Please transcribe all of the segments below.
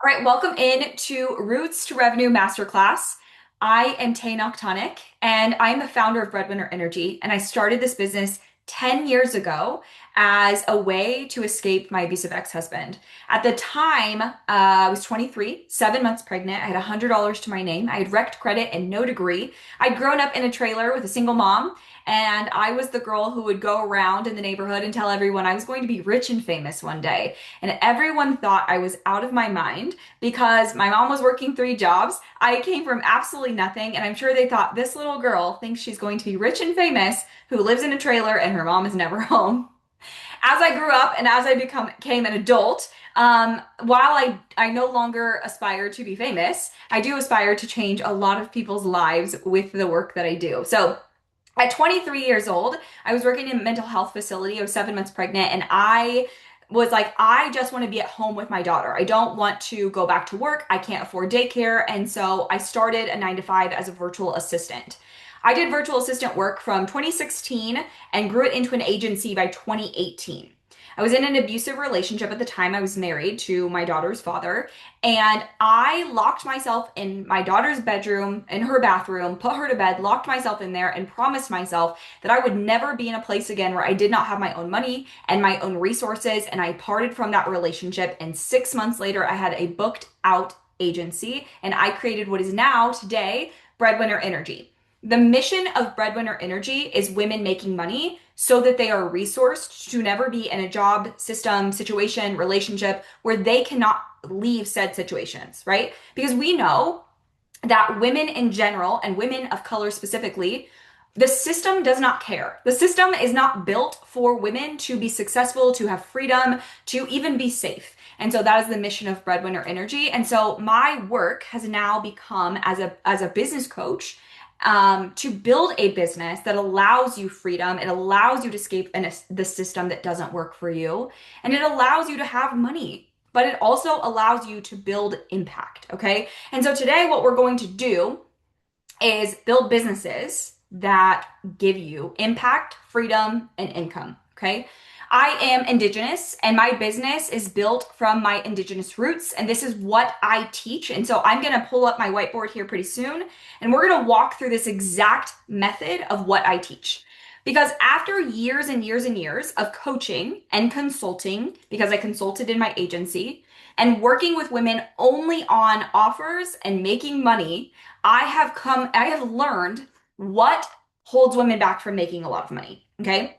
All right, welcome in to Roots to Revenue Masterclass. I am nocktonick, and I'm the founder of Breadwinner Energy. And I started this business 10 years ago as a way to escape my abusive ex-husband. At the time, I was 23, 7 months pregnant. I had $100 to my name. I had wrecked credit and no degree. I'd grown up in a trailer with a single mom, and I was the girl who would go around in the neighborhood and tell everyone I was going to be rich and famous one day. And everyone thought I was out of my mind because my mom was working three jobs. I came from absolutely nothing, and I'm sure they thought this little girl thinks she's going to be rich and famous who lives in a trailer and her mom is never home. As I grew up and as I became an adult, while I no longer aspire to be famous, I do aspire to change a lot of people's lives with the work that I do. So at 23 years old, I was working in a mental health facility. I was 7 months pregnant, and I was like, I just want to be at home with my daughter. I don't want to go back to work. I can't afford daycare. And so I started a 9 to 5 as a virtual assistant. I did virtual assistant work from 2016 and grew it into an agency by 2018. I was in an abusive relationship at the time. I was married to my daughter's father, and I locked myself in my daughter's bedroom, in her bathroom, put her to bed, locked myself in there, and promised myself that I would never be in a place again where I did not have my own money and my own resources. And I parted from that relationship. And 6 months later, I had a booked out agency, and I created what is now today Breadwinner Energy. The mission of Breadwinner Energy is women making money so that they are resourced to never be in a job, system, situation, relationship where they cannot leave said situations, right? Because we know that women in general and women of color specifically, the system does not care. The system is not built for women to be successful, to have freedom, to even be safe. And so that is the mission of Breadwinner Energy. And so my work has now become as a business coach, to build a business that allows you freedom. It allows you to escape the system that doesn't work for you. And it allows you to have money, but it also allows you to build impact. Okay. And so today, what we're going to do is build businesses that give you impact, freedom, and income. Okay. I am Indigenous, and my business is built from my Indigenous roots, and this is what I teach. And so I'm going to pull up my whiteboard here pretty soon, and we're going to walk through this exact method of what I teach. Because after years and years and years of coaching and consulting, because I consulted in my agency, and working with women only on offers and making money, I have learned what holds women back from making a lot of money. Okay.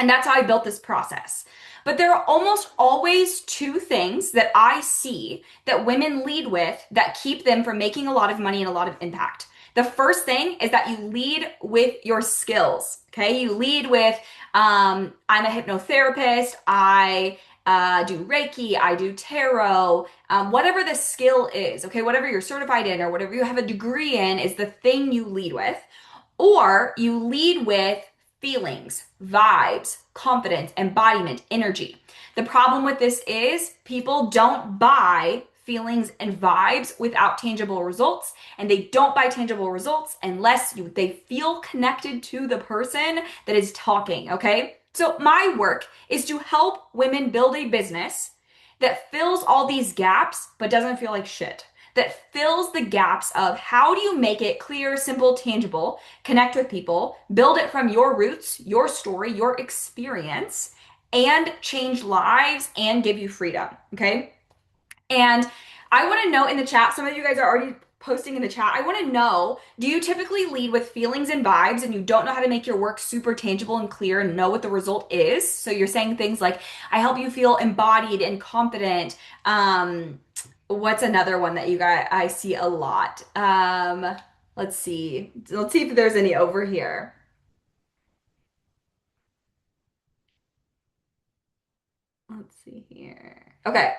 And that's how I built this process. But there are almost always two things that I see that women lead with that keep them from making a lot of money and a lot of impact. The first thing is that you lead with your skills. Okay. You lead with, I'm a hypnotherapist. I do Reiki. I do tarot. Whatever the skill is, okay, whatever you're certified in or whatever you have a degree in is the thing you lead with. Or you lead with feelings, vibes, confidence, embodiment, energy. The problem with this is people don't buy feelings and vibes without tangible results, and they don't buy tangible results unless they feel connected to the person that is talking, okay? So my work is to help women build a business that fills all these gaps but doesn't feel like shit, that fills the gaps of how do you make it clear, simple, tangible, connect with people, build it from your roots, your story, your experience, and change lives and give you freedom. Okay. And I want to know in the chat, some of you guys are already posting in the chat. I want to know, do you typically lead with feelings and vibes and you don't know how to make your work super tangible and clear and know what the result is? So you're saying things like, I help you feel embodied and confident. What's another one that you guys I see a lot? Let's see. Let's see if there's any over here. Let's see here. Okay.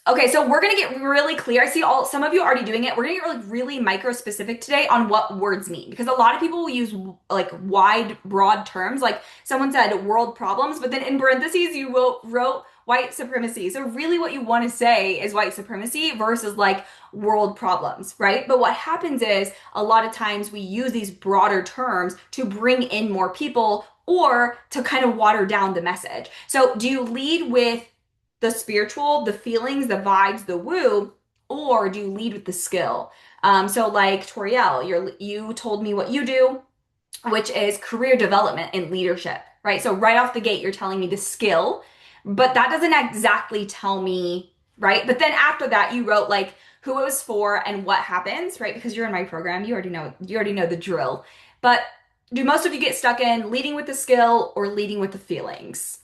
Okay, so we're gonna get really clear. I see some of you already doing it. We're gonna get really micro specific today on what words mean because a lot of people will use like wide, broad terms. Like someone said world problems, but then in parentheses you wrote white supremacy. So really what you want to say is white supremacy versus like world problems, right? But what happens is a lot of times we use these broader terms to bring in more people or to kind of water down the message. So do you lead with the spiritual, the feelings, the vibes, the woo, or do you lead with the skill? So like Toriel, you told me what you do, which is career development and leadership, right? So right off the gate, you're telling me the skill, but that doesn't exactly tell me, right? But then after that, you wrote like who it was for and what happens, right? Because you're in my program, you already know the drill. But do most of you get stuck in leading with the skill or leading with the feelings?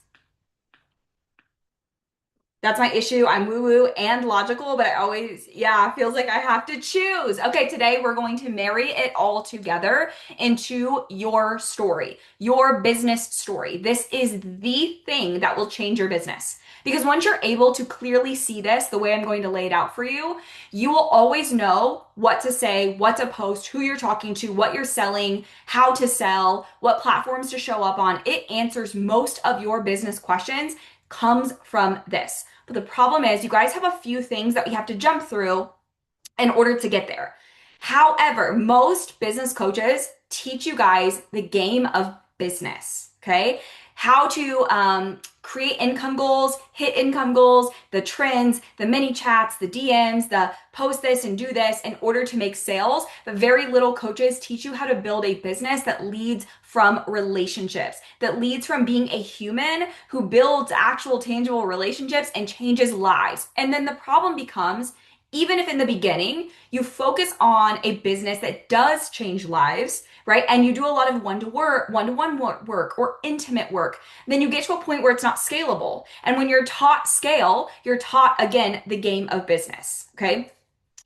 That's my issue. I'm woo-woo and logical, but I always, yeah, feels like I have to choose. Okay, today we're going to marry it all together into your story, your business story. This is the thing that will change your business. Because once you're able to clearly see this, the way I'm going to lay it out for you, you will always know what to say, what to post, who you're talking to, what you're selling, how to sell, what platforms to show up on. It answers most of your business questions comes from this. But the problem is, you guys have a few things that we have to jump through in order to get there. However, most business coaches teach you guys the game of business, okay? How to create income goals, hit income goals, the trends, the mini chats, the DMs, the post this and do this in order to make sales. But very little coaches teach you how to build a business that leads from relationships, that leads from being a human who builds actual tangible relationships and changes lives. And then the problem becomes, even if in the beginning you focus on a business that does change lives, right? And you do a lot of one-to-one work or intimate work, then you get to a point where it's not scalable. And when you're taught scale, you're taught again the game of business, okay?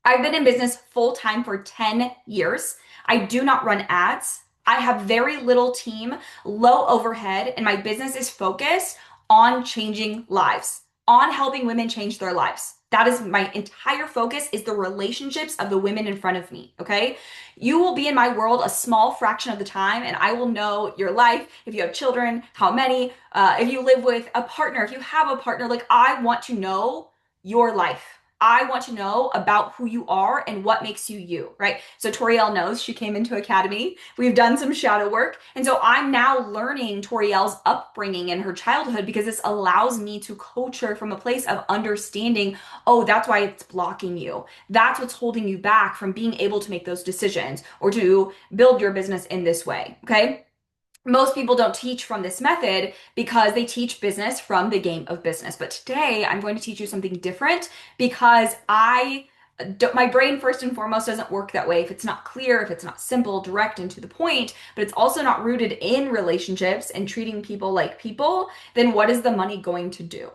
I've been in business full time for 10 years. I do not run ads. I have very little team, low overhead, and my business is focused on changing lives, on helping women change their lives. That is my entire focus is the relationships of the women in front of me, okay? You will be in my world a small fraction of the time and I will know your life, if you have children, how many, if you live with a partner, if you have a partner, like I want to know your life. I want to know about who you are and what makes you you, right? So Toriel knows she came into Academy. We've done some shadow work. And so I'm now learning Toriel's upbringing and her childhood because this allows me to coach her from a place of understanding, oh, that's why it's blocking you. That's what's holding you back from being able to make those decisions or to build your business in this way, okay? Most people don't teach from this method because they teach business from the game of business. But today I'm going to teach you something different because my brain first and foremost doesn't work that way if it's not clear, if it's not simple, direct and to the point, but it's also not rooted in relationships and treating people like people, then what is the money going to do?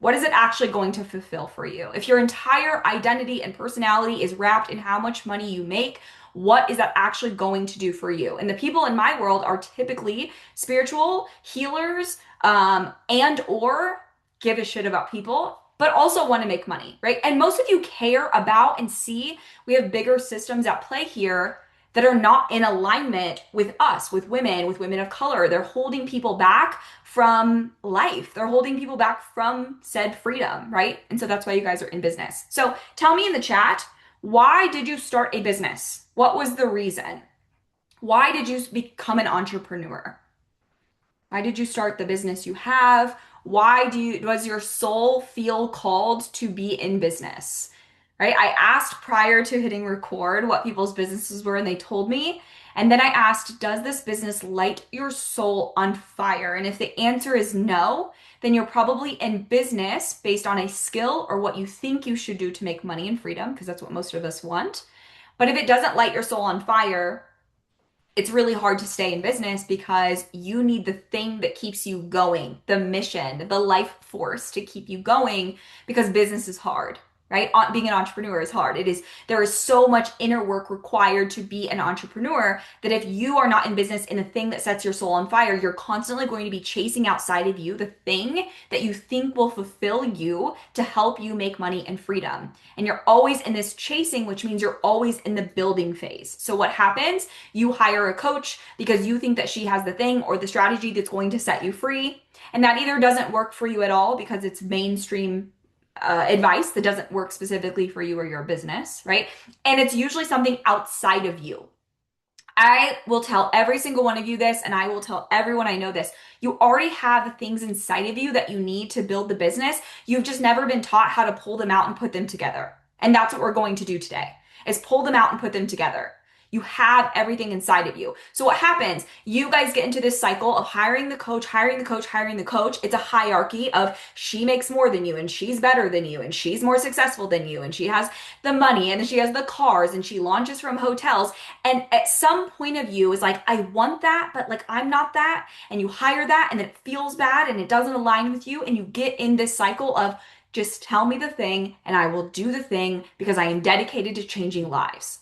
What is it actually going to fulfill for you? If your entire identity and personality is wrapped in how much money you make, what is that actually going to do for you? And the people in my world are typically spiritual healers, and or give a shit about people, but also want to make money, right? And most of you care about and see we have bigger systems at play here that are not in alignment with us, with women of color. They're holding people back from life. They're holding people back from said freedom, right? And so that's why you guys are in business. So tell me in the chat, why did you start a business? What was the reason? Why did you become an entrepreneur? Why did you start the business you have? Does your soul feel called to be in business? Right? I asked prior to hitting record what people's businesses were, and they told me. And then I asked, does this business light your soul on fire? And if the answer is no, then you're probably in business based on a skill or what you think you should do to make money and freedom, because that's what most of us want. But if it doesn't light your soul on fire, it's really hard to stay in business because you need the thing that keeps you going, the mission, the life force to keep you going because business is hard, right? Being an entrepreneur is hard. There is so much inner work required to be an entrepreneur that if you are not in business in the thing that sets your soul on fire, you're constantly going to be chasing outside of you the thing that you think will fulfill you to help you make money and freedom. And you're always in this chasing, which means you're always in the building phase. So what happens? You hire a coach because you think that she has the thing or the strategy that's going to set you free. And that either doesn't work for you at all because it's mainstream advice that doesn't work specifically for you or your business, right? And it's usually something outside of you. I will tell every single one of you this, and I will tell everyone I know this. You already have the things inside of you that you need to build the business. You've just never been taught how to pull them out and put them together. And that's what we're going to do today, is pull them out and put them together. You have everything inside of you. So what happens? You guys get into this cycle of hiring the coach, hiring the coach, hiring the coach. It's a hierarchy of she makes more than you and she's better than you and she's more successful than you and she has the money and she has the cars and she launches from hotels. And at some point of you is like, I want that, but like I'm not that. And you hire that and then it feels bad and it doesn't align with you. And you get in this cycle of just tell me the thing and I will do the thing because I am dedicated to changing lives,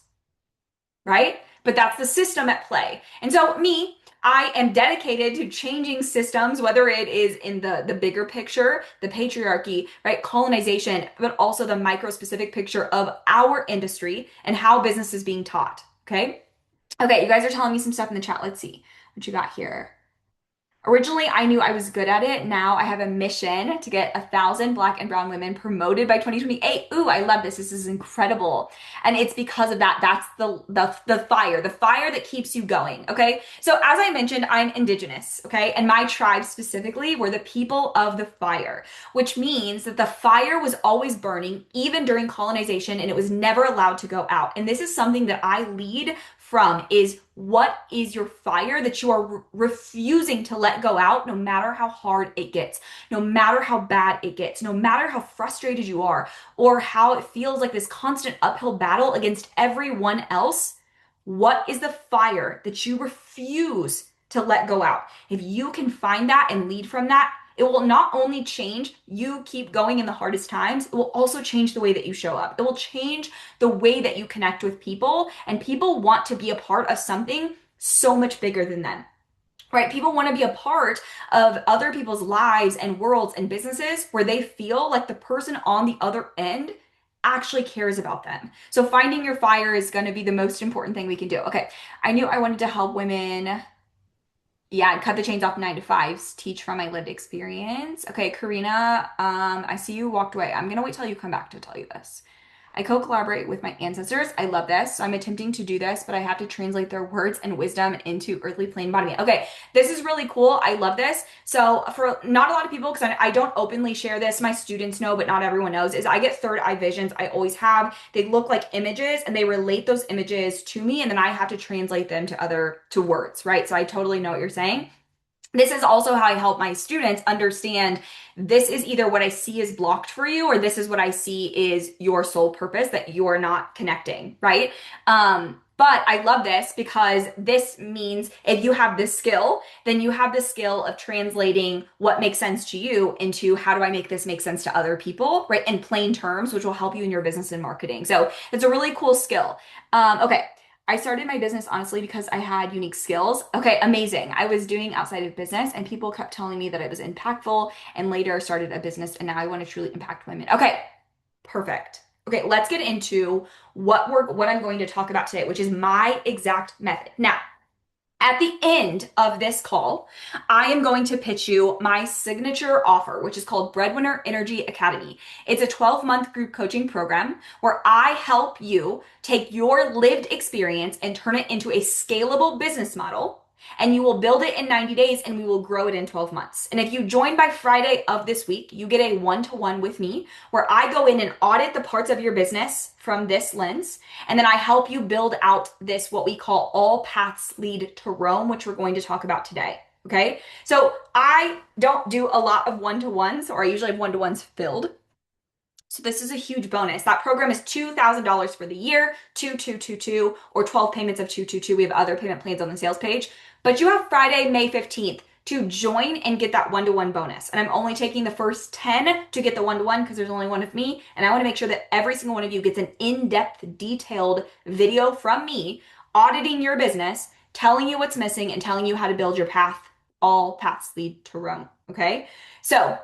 right? But that's the system at play. And so me, I am dedicated to changing systems, whether it is in the bigger picture, the patriarchy, right, colonization, but also the micro specific picture of our industry and how business is being taught. Okay. Okay, you guys are telling me some stuff in the chat. Let's see what you got here. Originally, I knew I was good at it. Now I have a mission to get 1,000 Black and Brown women promoted by 2028. Ooh, I love this. This is incredible. And it's because of that. That's the fire that keeps you going. Okay. So as I mentioned, I'm Indigenous. Okay. And my tribe specifically were the people of the fire, which means that the fire was always burning, even during colonization, and it was never allowed to go out. And this is something that I lead from is what is your fire that you are refusing to let go out no matter how hard it gets, no matter how bad it gets, no matter how frustrated you are, or how it feels like this constant uphill battle against everyone else. What is the fire that you refuse to let go out? If you can find that and lead from that, it will not only change you keep going in the hardest times, it will also change the way that you show up. It will change the way that you connect with people, and people want to be a part of something so much bigger than them. Right? People want to be a part of other people's lives and worlds and businesses where they feel like the person on the other end actually cares about them. So finding your fire is going to be the most important thing we can do. Okay. I knew I wanted to help women. Yeah, and cut the chains off 9 to 5s. Teach from my lived experience. Okay, Karina, I see you walked away. I'm gonna wait till you come back to tell you this. I co-collaborate with my ancestors. I love this. So I'm attempting to do this, but I have to translate their words and wisdom into earthly plane body. Okay, this is really cool. I love this. So for not a lot of people, because I don't openly share this, my students know, but not everyone knows, is I get third eye visions. I always have. They look like images and they relate those images to me, and then I have to translate them to words, right? So I totally know what you're saying. This is also how I help my students understand this is either what I see is blocked for you, or this is what I see is your sole purpose that you're not connecting, right? But I love this because this means if you have this skill, then you have the skill of translating what makes sense to you into how do I make this make sense to other people, right? In plain terms, which will help you in your business and marketing. So it's a really cool skill. Okay. I started my business honestly because I had unique skills. Okay, amazing. I was doing outside of business and people kept telling me that it was impactful, and later started a business and now I want to truly impact women. Okay, perfect. Okay, let's get into what I'm going to talk about today, which is my exact method. Now, at the end of this call, I am going to pitch you my signature offer, which is called Breadwinner Energy Academy. It's a 12-month group coaching program where I help you take your lived experience and turn it into a scalable business model. And you will build it in 90 days and we will grow it in 12 months. And if you join by Friday of this week, you get a one-to-one with me where I go in and audit the parts of your business from this lens. And then I help you build out this, what we call all paths lead to Rome, which we're going to talk about today. Okay. So I don't do a lot of one-to-ones, or I usually have one-to-ones filled. So this is a huge bonus. That program is $2,000 for the year, 2222, or 12 payments of 222. We have other payment plans on the sales page. But you have Friday, May 15th to join and get that one-to-one bonus. And I'm only taking the first 10 to get the one-to-one because there's only one of me. And I want to make sure that every single one of you gets an in-depth, detailed video from me auditing your business, telling you what's missing, and telling you how to build your path. All paths lead to Rome. Okay. So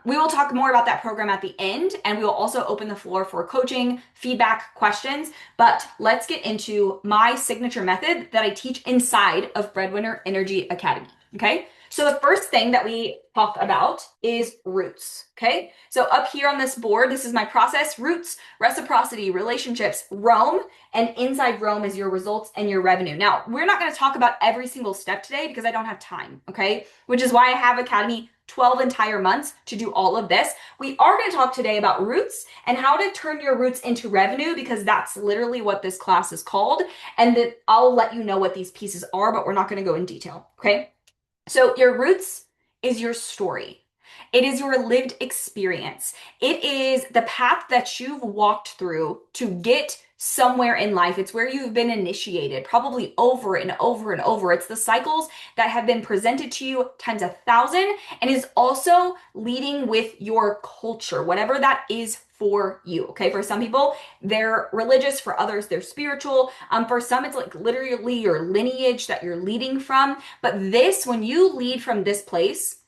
we will talk more about that program at the end, and we will also open the floor for coaching, feedback, questions. But let's get into my signature method that I teach inside of Breadwinner Energy Academy. Okay. So the first thing that we talk about is roots. Okay. So up here on this board, this is my process: roots, reciprocity, relationships, Rome, and inside Rome is your results and your revenue. Now, we're not going to talk about every single step today because I don't have time. Okay. Which is why I have Academy 12 entire months to do all of this. We are going to talk today about roots and how to turn your roots into revenue, because that's literally what this class is called. And that I'll let you know what these pieces are, but we're not going to go in detail. Okay. So your roots is your story. It is your lived experience. It is the path that you've walked through to get somewhere in life. It's where you've been initiated, probably over and over and over. It's the cycles that have been presented to you times 1,000, and is also leading with your culture, whatever that is for you. Okay, for some people, they're religious. For others, they're spiritual. For some, it's like literally your lineage that you're leading from. But this, when you lead from this place,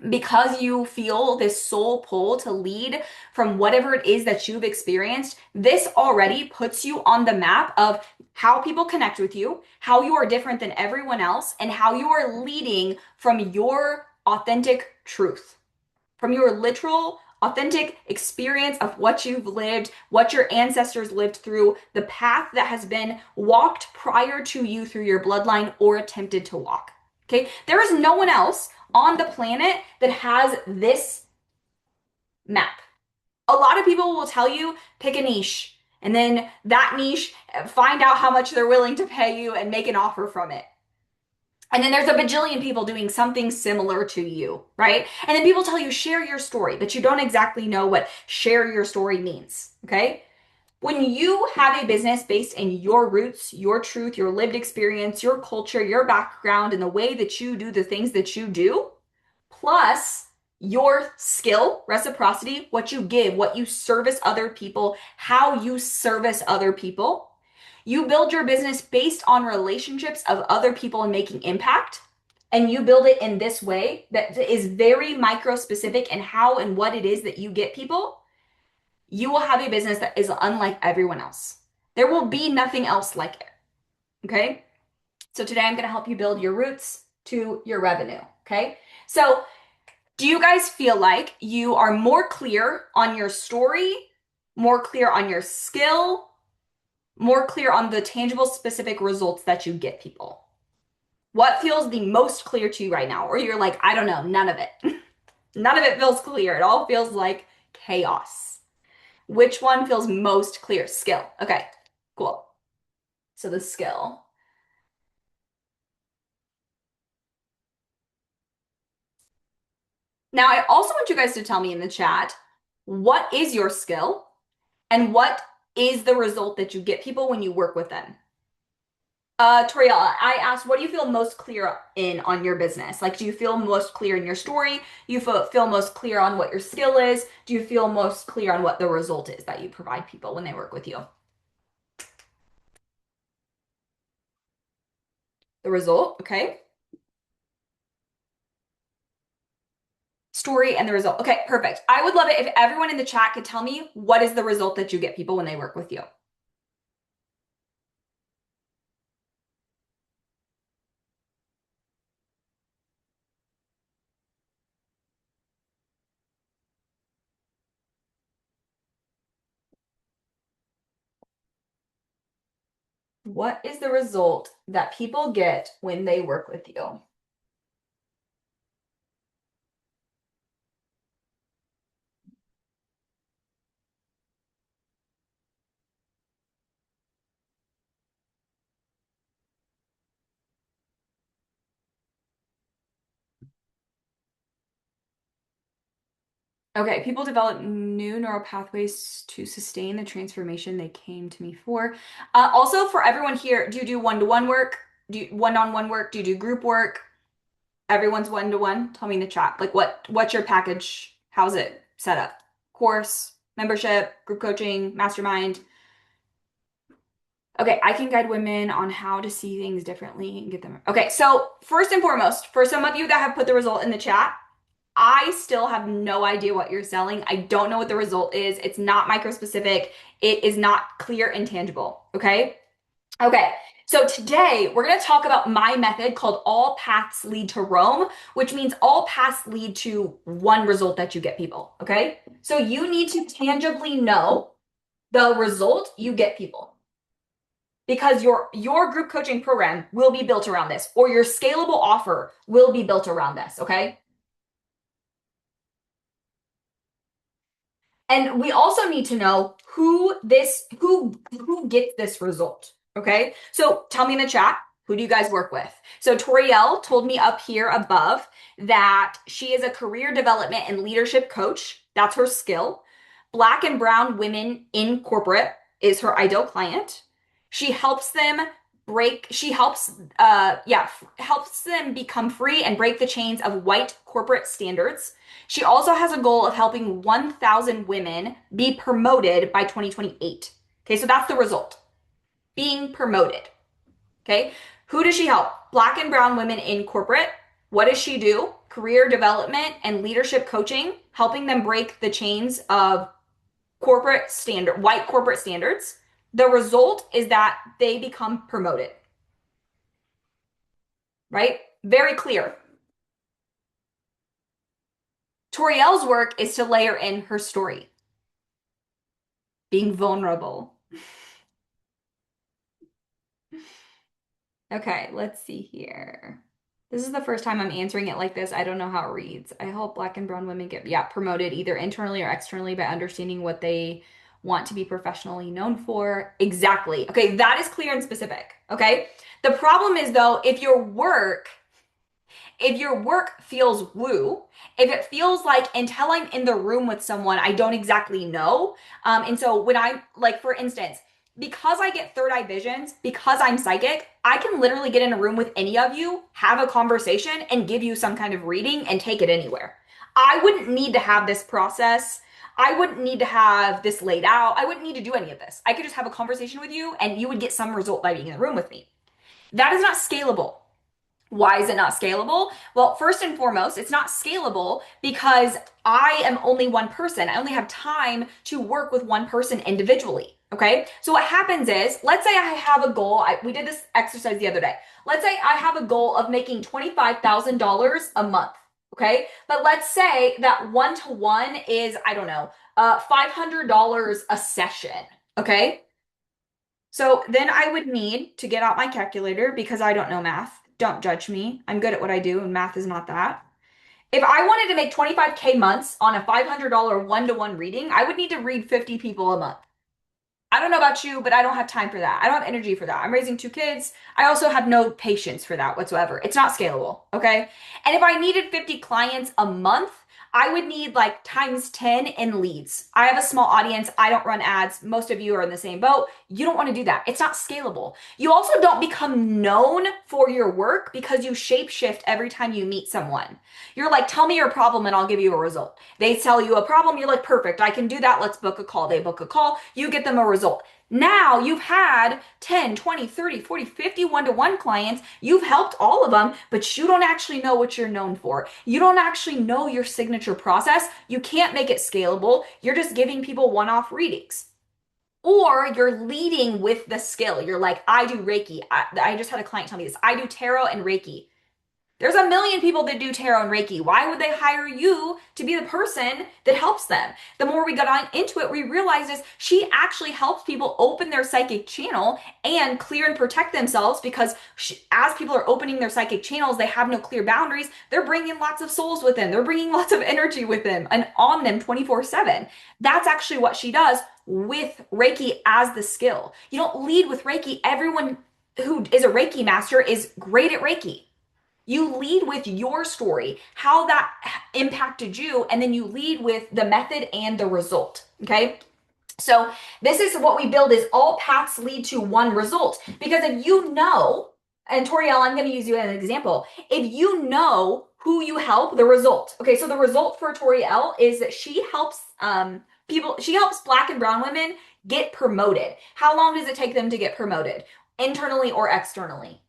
because you feel this soul pull to lead from whatever it is that you've experienced, this already puts you on the map of how people connect with you, how you are different than everyone else, and how you are leading from your authentic truth, from your literal, authentic experience of what you've lived, what your ancestors lived through, the path that has been walked prior to you through your bloodline or attempted to walk. Okay? There is no one else on the planet that has this map. A lot of people will tell you pick a niche, and then that niche, find out how much they're willing to pay you and make an offer from it. And then there's a bajillion people doing something similar to you, right? And then people tell you share your story, but you don't exactly know what share your story means, okay? When you have a business based in your roots, your truth, your lived experience, your culture, your background, and the way that you do the things that you do, plus your skill, reciprocity, what you give, what you service other people, how you service other people, you build your business based on relationships of other people and making impact. And you build it in this way that is very micro specific in how and what it is that you get people. You will have a business that is unlike everyone else. There will be nothing else like it. Okay. So today I'm going to help you build your roots to your revenue. Okay. So do you guys feel like you are more clear on your story, more clear on your skill, more clear on the tangible, specific results that you get people? What feels the most clear to you right now? Or you're like, I don't know, none of it. None of it feels clear. It all feels like chaos. Which one feels most clear? Skill. Okay, cool. So the skill. Now, I also want you guys to tell me in the chat, what is your skill and what is the result that you get people when you work with them? Toriella, I asked, what do you feel most clear in on your business? Like, do you feel most clear in your story? You feel most clear on what your skill is? Do you feel most clear on what the result is that you provide people when they work with you? The result, okay. Story and the result. Okay, perfect. I would love it if everyone in the chat could tell me what is the result that you get people when they work with you. What is the result that people get when they work with you? Okay, people develop new neural pathways to sustain the transformation they came to me for. Also, for everyone here, do you do one-to-one work? Do you one-on-one work? Do you do group work? Everyone's one-to-one? Tell me in the chat. Like what's your package? How's it set up? Course, membership, group coaching, mastermind. Okay, I can guide women on how to see things differently and get them. Okay, so first and foremost, for some of you that have put the result in the chat, I still have no idea what you're selling. I don't know what the result is. It's not micro specific. It is not clear and tangible. Okay. Okay. So today we're going to talk about my method called all paths lead to Rome, which means all paths lead to one result that you get people. Okay. So you need to tangibly know the result you get people because your group coaching program will be built around this or your scalable offer will be built around this. Okay. And we also need to know who gets this result. Okay. So tell me in the chat, who do you guys work with? So Toriel told me up here above that she is a career development and leadership coach. That's her skill. Black and brown women in corporate is her ideal client. She helps them she helps helps them become free and break the chains of white corporate standards. She also has a goal of helping 1,000 women be promoted by 2028. Okay, so that's the result. Being promoted. Okay, who does she help? Black and brown women in corporate. What does she do? Career development and leadership coaching, helping them break the chains of white corporate standards. The result is that they become promoted, right? Very clear. Toriel's work is to layer in her story, being vulnerable. Okay, let's see here. This is the first time I'm answering it like this. I don't know how it reads. I hope black and brown women get, promoted either internally or externally by understanding what they want to be professionally known for. Exactly. Okay, that is clear and specific. Okay. The problem is though, if your work feels woo, if it feels like until I'm in the room with someone, I don't exactly know. And so when I'm like, for instance, because I get third eye visions, because I'm psychic, I can literally get in a room with any of you, have a conversation, and give you some kind of reading and take it anywhere. I wouldn't need to have this process. I wouldn't need to have this laid out. I wouldn't need to do any of this. I could just have a conversation with you and you would get some result by being in the room with me. That is not scalable. Why is it not scalable? Well, first and foremost, it's not scalable because I am only one person. I only have time to work with one person individually. Okay. So what happens is, let's say I have a goal. We did this exercise the other day. Let's say I have a goal of making $25,000 a month. Okay. But let's say that one to one is, I don't know, $500 a session. Okay. So then I would need to get out my calculator because I don't know math. Don't judge me. I'm good at what I do, and math is not that. If I wanted to make 25K months on a $500 one-to-one reading, I would need to read 50 people a month. I don't know about you, but I don't have time for that. I don't have energy for that. I'm raising two kids. I also have no patience for that whatsoever. It's not scalable, okay? And if I needed 50 clients a month, I would need like times 10 in leads. I have a small audience. I don't run ads. Most of you are in the same boat. You don't want to do that. It's not scalable. You also don't become known for your work because you shapeshift every time you meet someone. You're like, tell me your problem and I'll give you a result. They tell you a problem. You're like, perfect. I can do that. Let's book a call. They book a call. You get them a result. Now you've had 10, 20, 30, 40, 50 one-to-one clients. You've helped all of them, but you don't actually know what you're known for. You don't actually know your signature process. You can't make it scalable. You're just giving people one-off readings. Or you're leading with the skill. You're like, I do Reiki. I just had a client tell me this. I do tarot and Reiki. There's a million people that do tarot and Reiki. Why would they hire you to be the person that helps them? The more we got on into it, we realized is she actually helps people open their psychic channel and clear and protect themselves because as people are opening their psychic channels, they have no clear boundaries. They're bringing lots of souls with them. They're bringing lots of energy with them and on them 24/7. That's actually what she does with Reiki as the skill. You don't lead with Reiki. Everyone who is a Reiki master is great at Reiki. You lead with your story, how that impacted you, and then you lead with the method and the result. Okay. So this is what we build is all paths lead to one result. Because if you know, and Toriel, I'm going to use you as an example. If you know who you help, the result. Okay, so the result for Toriel is that she helps she helps black and brown women get promoted. How long does it take them to get promoted? Internally or externally?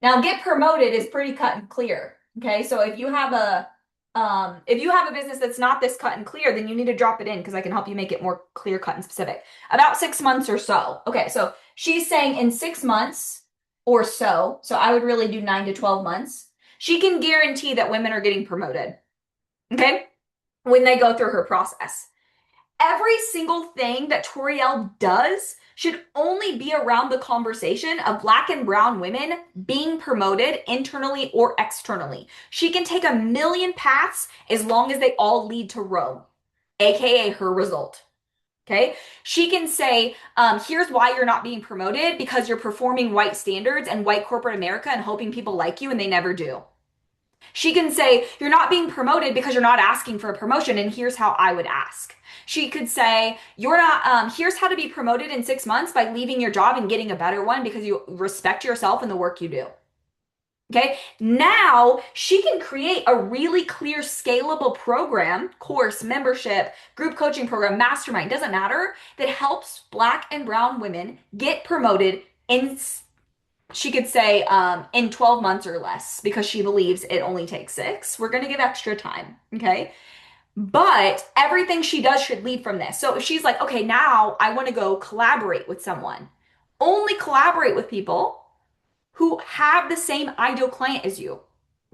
Now, get promoted is pretty cut and clear. Okay, so if you have If you have a business that's not this cut and clear, then you need to drop it in because I can help you make it more clear cut and specific. About 6 months or so. Okay, so she's saying in 6 months or so, so I would really do 9 to 12 months, she can guarantee that women are getting promoted. Okay, when they go through her process. Every single thing that Toriel does should only be around the conversation of Black and brown women being promoted internally or externally. She can take a million paths as long as they all lead to Rome, aka her result. Okay. She can say, here's why you're not being promoted because you're performing white standards and white corporate America and hoping people like you and they never do. She can say, you're not being promoted because you're not asking for a promotion, and here's how I would ask. She could say, you're not, here's how to be promoted in 6 months by leaving your job and getting a better one because you respect yourself and the work you do. Okay. Now she can create a really clear, scalable program, course, membership, group coaching program, mastermind, doesn't matter, that helps Black and brown women get promoted in, she could say, in 12 months or less because she believes it only takes 6. We're going to give extra time. Okay. But everything she does should lead from this. So if she's like, okay, now I want to go collaborate with someone, only collaborate with people who have the same ideal client as you.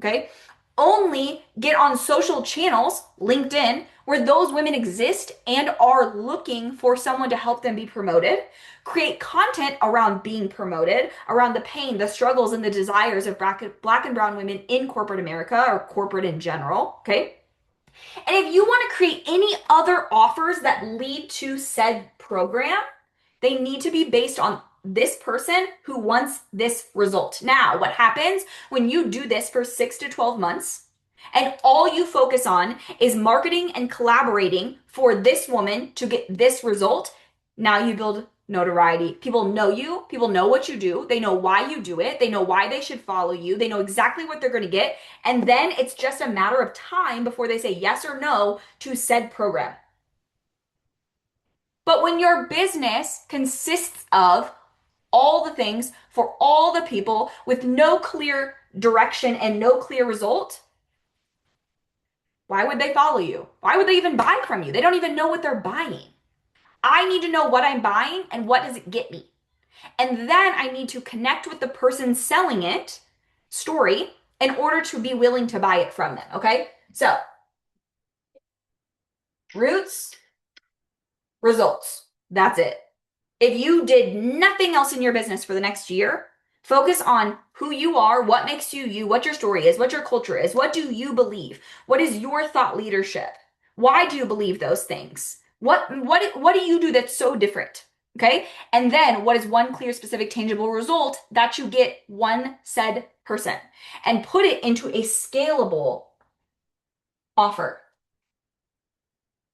Okay. Only get on social channels, LinkedIn, where those women exist and are looking for someone to help them be promoted. Create content around being promoted, around the pain, the struggles, and the desires of Black and brown women in corporate America or corporate in general. Okay. And if you want to create any other offers that lead to said program, they need to be based on this person who wants this result. Now, what happens when you do this for 6 to 12 months and all you focus on is marketing and collaborating for this woman to get this result? Now you build notoriety. People know you, people know what you do, they know why you do it, they know why they should follow you, they know exactly what they're going to get. And then it's just a matter of time before they say yes or no to said program. But when your business consists of all the things for all the people with no clear direction and no clear result, why would they follow you? Why would they even buy from you? They don't even know what they're buying. I need to know what I'm buying and what does it get me. And then I need to connect with the person selling it, story, in order to be willing to buy it from them. Okay. So roots, results. That's it. If you did nothing else in your business for the next year, focus on who you are, what makes you you, what your story is, what your culture is, what do you believe? What is your thought leadership? Why do you believe those things? What do you do that's so different? Okay? And then what is one clear, specific, tangible result that you get one said person? And put it into a scalable offer.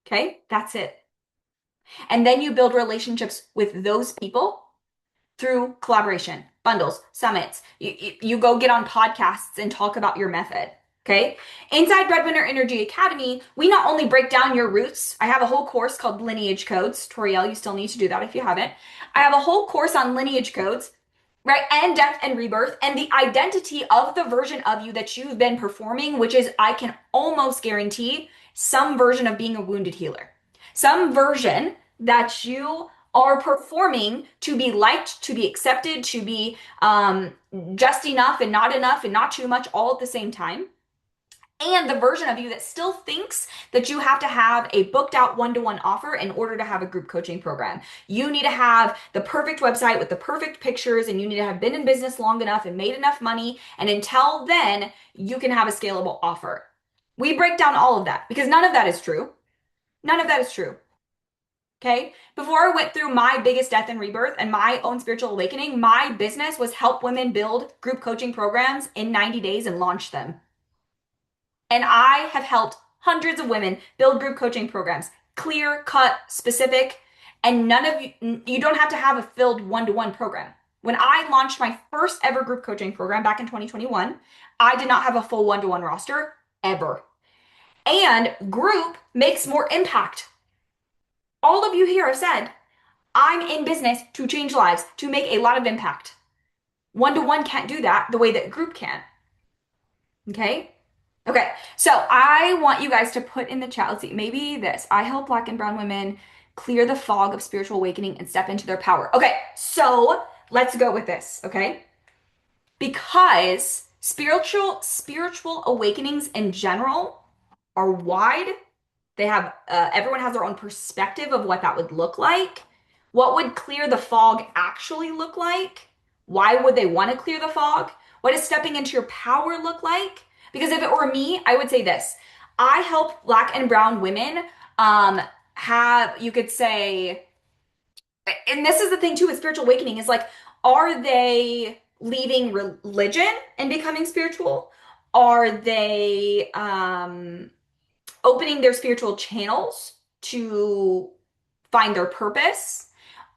Okay? That's it. And then you build relationships with those people through collaboration, bundles, summits. You go get on podcasts and talk about your method. Okay. Inside Breadwinner Energy Academy, we not only break down your roots, I have a whole course called Lineage Codes. Toriel, you still need to do that if you haven't. I have a whole course on lineage codes, right? And death and rebirth and the identity of the version of you that you've been performing, which is, I can almost guarantee, some version of being a wounded healer, some version that you are performing to be liked, to be accepted, to be just enough and not too much all at the same time. And the version of you that still thinks that you have to have a booked out one-to-one offer in order to have a group coaching program. You need to have the perfect website with the perfect pictures, and you need to have been in business long enough and made enough money. And until then, you can have a scalable offer. We break down all of that because none of that is true. None of that is true. Okay. Before I went through my biggest death and rebirth and my own spiritual awakening, my business was help women build group coaching programs in 90 days and launch them. And I have helped hundreds of women build group coaching programs, clear, cut, specific, and none of you don't have to have a filled one-to-one program. When I launched my first ever group coaching program back in 2021, I did not have a full one-to-one roster ever. And group makes more impact. All of you here have said, I'm in business to change lives, to make a lot of impact. One-to-one can't do that the way that group can. Okay? Okay, so I want you guys to put in the chat. Let's see, maybe this. I help Black and brown women clear the fog of spiritual awakening and step into their power. Okay, so let's go with this, okay? Because spiritual awakenings in general are wide. They have everyone has their own perspective of what that would look like. What would clear the fog actually look like? Why would they want to clear the fog? What does stepping into your power look like? Because if it were me, I would say this. I help Black and brown women um have, you could say, and this is the thing too with spiritual awakening, is like, are they leaving religion and becoming spiritual? Are they opening their spiritual channels to find their purpose?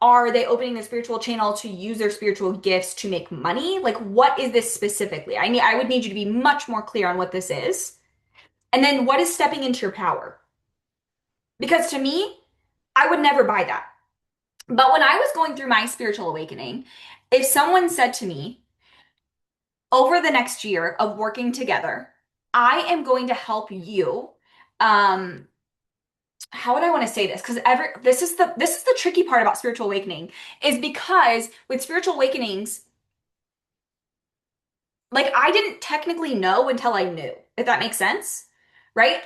Are they opening their spiritual channel to use their spiritual gifts to make money? Like, what is this specifically? I would need you to be much more clear on what this is. And then what is stepping into your power? Because to me, I would never buy that. But when I was going through my spiritual awakening, if someone said to me, over the next year of working together, I am going to help you, um, how would I want to say this? Because this is the tricky part about spiritual awakening, is because with spiritual awakenings, like, I didn't technically know until I knew, if that makes sense, right?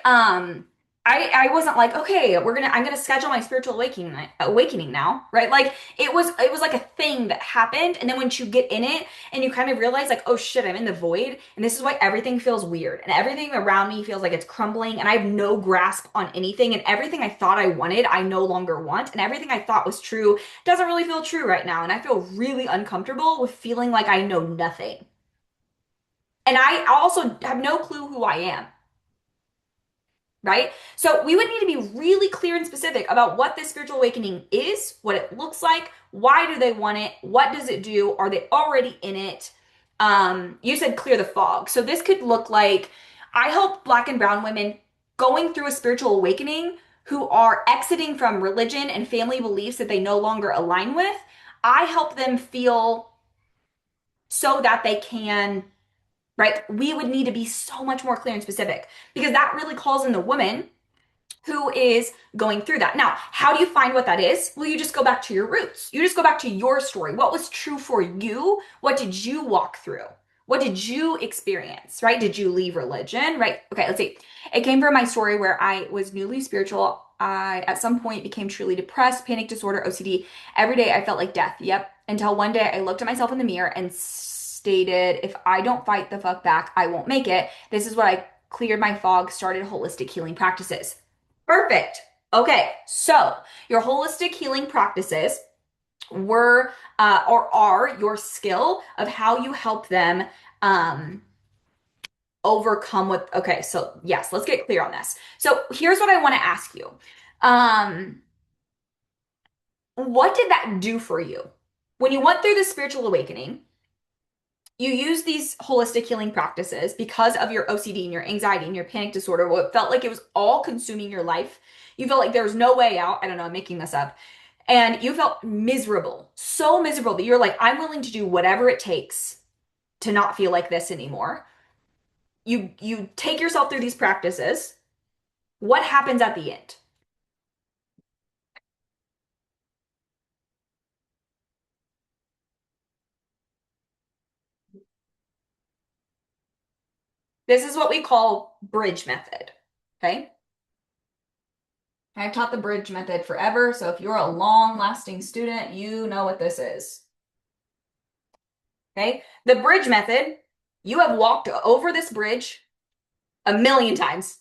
I wasn't like, okay, I'm gonna schedule my spiritual awakening now, right? Like, it was like a thing that happened, and then once you get in it and you kind of realize, like, oh shit, I'm in the void, and this is why everything feels weird, and everything around me feels like it's crumbling, and I have no grasp on anything, and everything I thought I wanted, I no longer want, and everything I thought was true doesn't really feel true right now, and I feel really uncomfortable with feeling like I know nothing. And I also have no clue who I am, right? So we would need to be really clear and specific about what this spiritual awakening is, what it looks like, why do they want it, what does it do, are they already in it? You said clear the fog. So this could look like, I help Black and brown women going through a spiritual awakening who are exiting from religion and family beliefs that they no longer align with. I help them feel so that they can, right? We would need to be so much more clear and specific, because that really calls in the woman who is going through that. Now, how do you find what that is? Well, you just go back to your roots. You just go back to your story. What was true for you? What did you walk through? What did you experience, right? Did you leave religion, right? Okay, let's see. It came from my story where I was newly spiritual. I, at some point, became truly depressed, panic disorder, OCD. Every day I felt like death. Yep. Until one day I looked at myself in the mirror and stated, if I don't fight the fuck back, I won't make it. This is what I cleared my fog, started holistic healing practices. Perfect. Okay, so your holistic healing practices were or are your skill of how you help them um, overcome with. Okay, so yes, let's get clear on this. So here's what I want to ask you. Um, what did that do for you? When you went through the spiritual awakening, you use these holistic healing practices because of your OCD and your anxiety and your panic disorder. What felt like it was all consuming your life. You felt like there was no way out. I don't know, I'm making this up. And you felt miserable, so miserable that you're like, I'm willing to do whatever it takes to not feel like this anymore. You take yourself through these practices. What happens at the end? This is what we call bridge method. Okay? I've taught the bridge method forever, so if you're a long-lasting student, you know what this is. Okay? The bridge method, you have walked over this bridge a million times.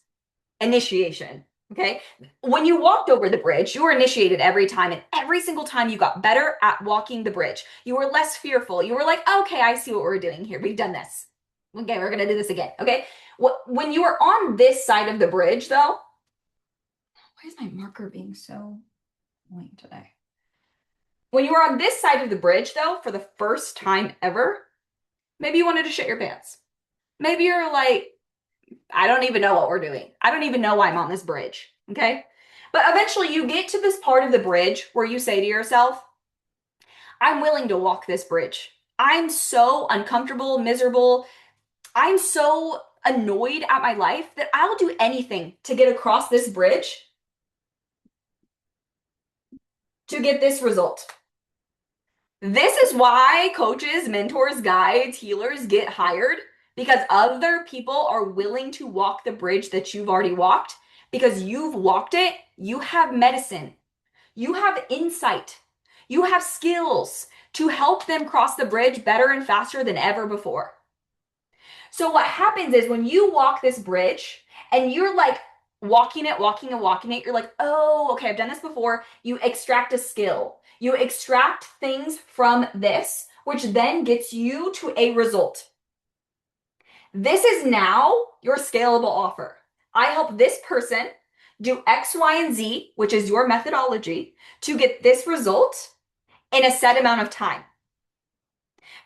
Initiation. Okay? When you walked over the bridge, you were initiated every time, and every single time you got better at walking the bridge. You were less fearful. You were like, okay, I see what we're doing here. We've done this. Okay, we're gonna do this again. Okay? When you were on this side of the bridge, though, why is my marker being so annoying today? When you were on this side of the bridge, though, for the first time ever, maybe you wanted to shit your pants. Maybe you're like, I don't even know what we're doing. I don't even know why I'm on this bridge. Okay. But eventually you get to this part of the bridge where you say to yourself, I'm willing to walk this bridge. I'm so uncomfortable, miserable. I'm so annoyed at my life that I'll do anything to get across this bridge to get this result. This is why coaches, mentors, guides, healers get hired because other people are willing to walk the bridge that you've already walked because you've walked it. You have medicine, you have insight, you have skills to help them cross the bridge better and faster than ever before. So what happens is when you walk this bridge and you're like walking it, walking and walking it, you're like, oh, okay, I've done this before. You extract a skill. You extract things from this, which then gets you to a result. This is now your scalable offer. I help this person do X, Y, and Z, which is your methodology, to get this result in a set amount of time.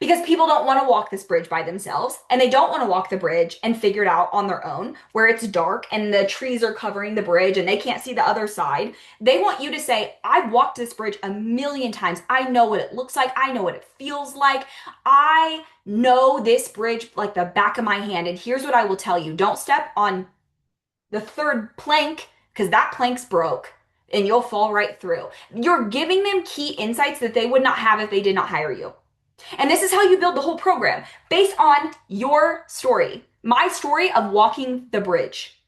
Because people don't want to walk this bridge by themselves and they don't want to walk the bridge and figure it out on their own where it's dark and the trees are covering the bridge and they can't see the other side. They want you to say, I've walked this bridge a million times. I know what it looks like. I know what it feels like. I know this bridge like the back of my hand. And here's what I will tell you. Don't step on the third plank because that plank's broke and you'll fall right through. You're giving them key insights that they would not have if they did not hire you. And this is how you build the whole program based on your story, my story of walking the bridge.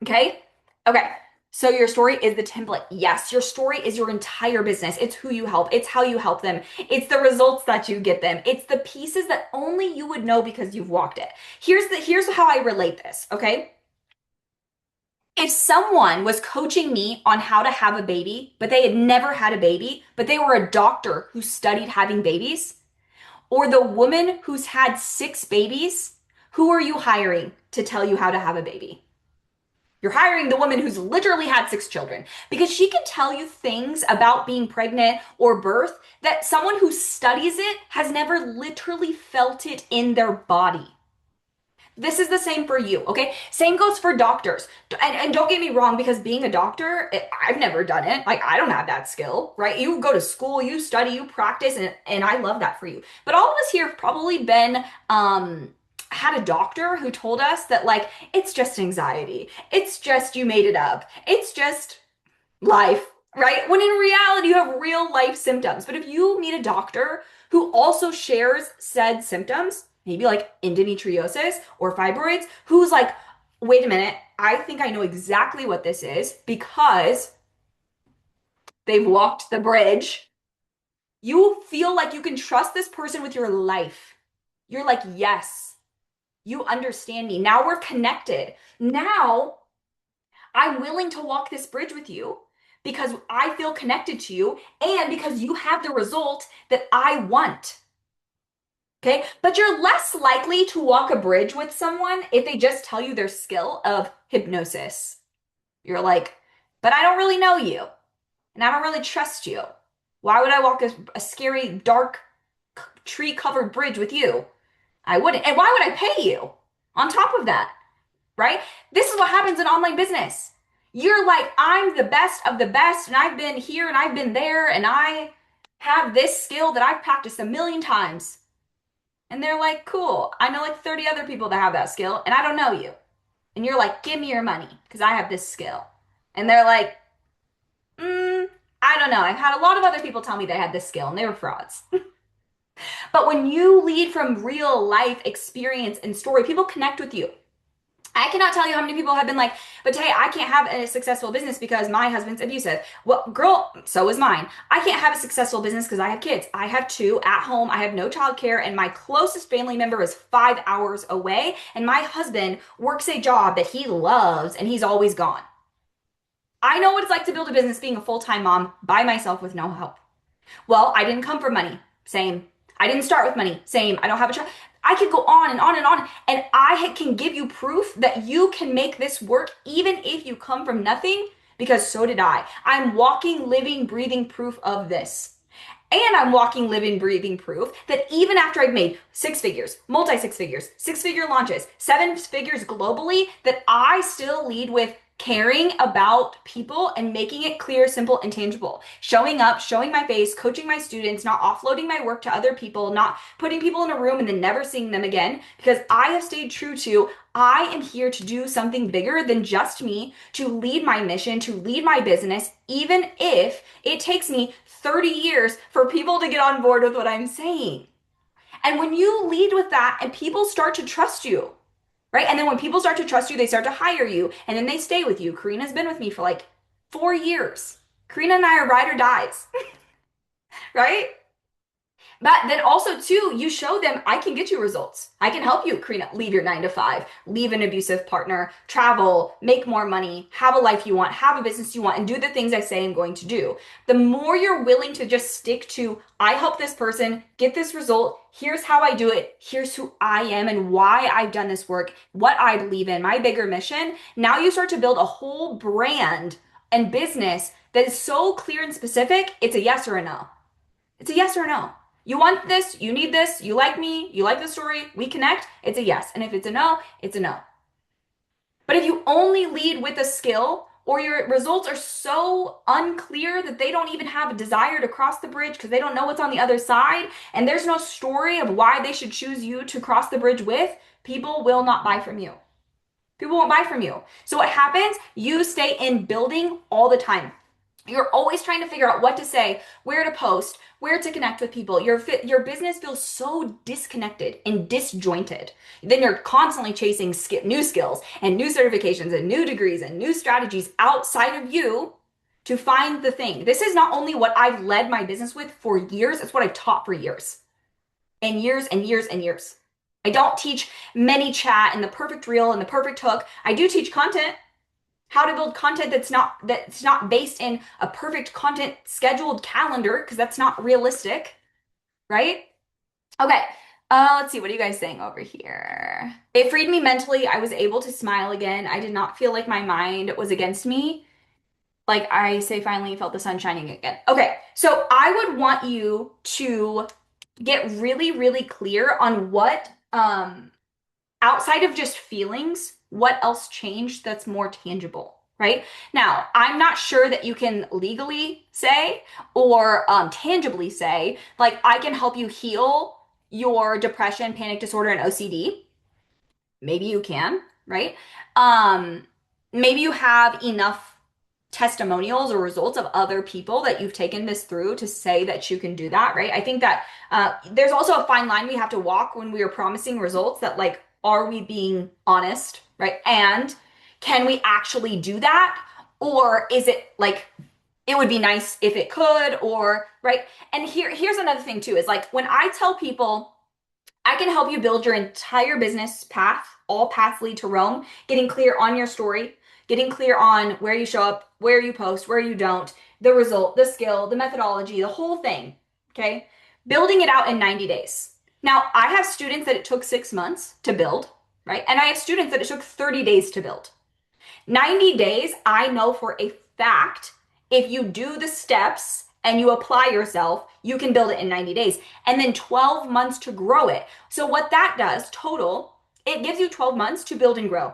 Okay? Okay. So your story is the template. Yes, your story is your entire business. It's who you help. It's how you help them. It's the results that you get them. It's the pieces that only you would know because you've walked it. Here's how I relate this, okay? If someone was coaching me on how to have a baby, but they had never had a baby, but they were a doctor who studied having babies, or the woman who's had 6 babies, who are you hiring to tell you how to have a baby? You're hiring the woman who's literally had 6 children because she can tell you things about being pregnant or birth that someone who studies it has never literally felt it in their body. This is the same for you, okay? Same goes for doctors. And don't get me wrong, because being a doctor, I've never done it. Like, I don't have that skill, right? You go to school, you study, you practice, and I love that for you. But all of us here have probably been, had a doctor who told us that, like, it's just anxiety. It's just you made it up. It's just life, right? When in reality, you have real life symptoms. But if you meet a doctor who also shares said symptoms, maybe like endometriosis or fibroids, who's like, wait a minute, I think I know exactly what this is because they've walked the bridge. You feel like you can trust this person with your life. You're like, yes, you understand me. Now we're connected. Now I'm willing to walk this bridge with you because I feel connected to you and because you have the result that I want. Okay, but you're less likely to walk a bridge with someone if they just tell you their skill of hypnosis. You're like, but I don't really know you and I don't really trust you. Why would I walk a scary, dark, tree covered bridge with you? I wouldn't. And why would I pay you on top of that? Right? This is what happens in online business. You're like, I'm the best of the best, and I've been here and I've been there, and I have this skill that I've practiced a million times. And they're like, cool, I know like 30 other people that have that skill, and I don't know you. And you're like, give me your money, because I have this skill. And they're like, I don't know. I've had a lot of other people tell me they had this skill, and they were frauds. But when you lead from real life experience and story, people connect with you. I cannot tell you how many people have been like, but hey, I can't have a successful business because my husband's abusive. Well, girl, so is mine. I can't have a successful business because I have kids. I have 2 at home. I have no childcare, and my closest family member is 5 hours away. And my husband works a job that he loves, and he's always gone. I know what it's like to build a business being a full-time mom by myself with no help. Well, I didn't come from money. Same. I didn't start with money. Same. I don't have a child. I could go on and on and on. And I can give you proof that you can make this work even if you come from nothing, because so did I. I'm walking, living, breathing proof of this. And I'm walking, living, breathing proof that even after I've made 6 figures, multi 6 figures, 6-figure launches, 7 figures globally, that I still lead with caring about people and making it clear, simple, and tangible. Showing up, showing my face, coaching my students, not offloading my work to other people, not putting people in a room and then never seeing them again, because I have stayed true to I am here to do something bigger than just me, to lead my mission, to lead my business, even if it takes me 30 years for people to get on board with what I'm saying. And when you lead with that and people start to trust you, right? And then when people start to trust you, they start to hire you and then they stay with you. Karina's been with me for like 4 years. Karina and I are ride or dies, right? But then also too, you show them I can get you results. I can help you, Karina, leave your 9 to 5, leave an abusive partner, travel, make more money, have a life you want, have a business you want, and do the things I say I'm going to do. The more you're willing to just stick to, I help this person get this result. Here's how I do it. Here's who I am and why I've done this work, what I believe in, my bigger mission. Now you start to build a whole brand and business that is so clear and specific. It's a yes or a no. It's a yes or a no. You want this, you need this, you like me, you like the story, we connect, it's a yes. And if it's a no, it's a no. But if you only lead with a skill or your results are so unclear that they don't even have a desire to cross the bridge because they don't know what's on the other side, and there's no story of why they should choose you to cross the bridge with, people will not buy from you. People won't buy from you. So what happens? You stay in building all the time. You're always trying to figure out what to say, where to post, where to connect with people. Your business feels so disconnected and disjointed. Then you're constantly chasing new skills and new certifications and new degrees and new strategies outside of you to find the thing. This is not only what I've led my business with for years, it's what I've taught for years and years and years and years. I don't teach ManyChat and the perfect reel and the perfect hook. I do teach content. How to build content that's not based in a perfect content scheduled calendar, because that's not realistic, right? Okay, let's see. What are you guys saying over here? It freed me mentally. I was able to smile again. I did not feel like my mind was against me. Like I say, finally felt the sun shining again. Okay, so I would want you to get really, really clear on what outside of just feelings, what else changed that's more tangible, right? Now, I'm not sure that you can legally say or tangibly say, like, I can help you heal your depression, panic disorder, and OCD. Maybe you can, right? Um, Maybe you have enough testimonials or results of other people that you've taken this through to say that you can do that, right? I think that there's also a fine line we have to walk when we are promising results that, like, are we being honest, right? And can we actually do that? Or is it like, it would be nice if it could, or, right? And here's another thing too, is like when I tell people, I can help you build your entire business path. All paths lead to Rome. Getting clear on your story, getting clear on where you show up, where you post, where you don't, the result, the skill, the methodology, the whole thing. Okay. Building it out in 90 days. Now, I have students that it took 6 months to build, right? And I have students that it took 30 days to build. 90 days, I know for a fact, if you do the steps and you apply yourself, you can build it in 90 days. And then 12 months to grow it. So what that does total, it gives you 12 months to build and grow.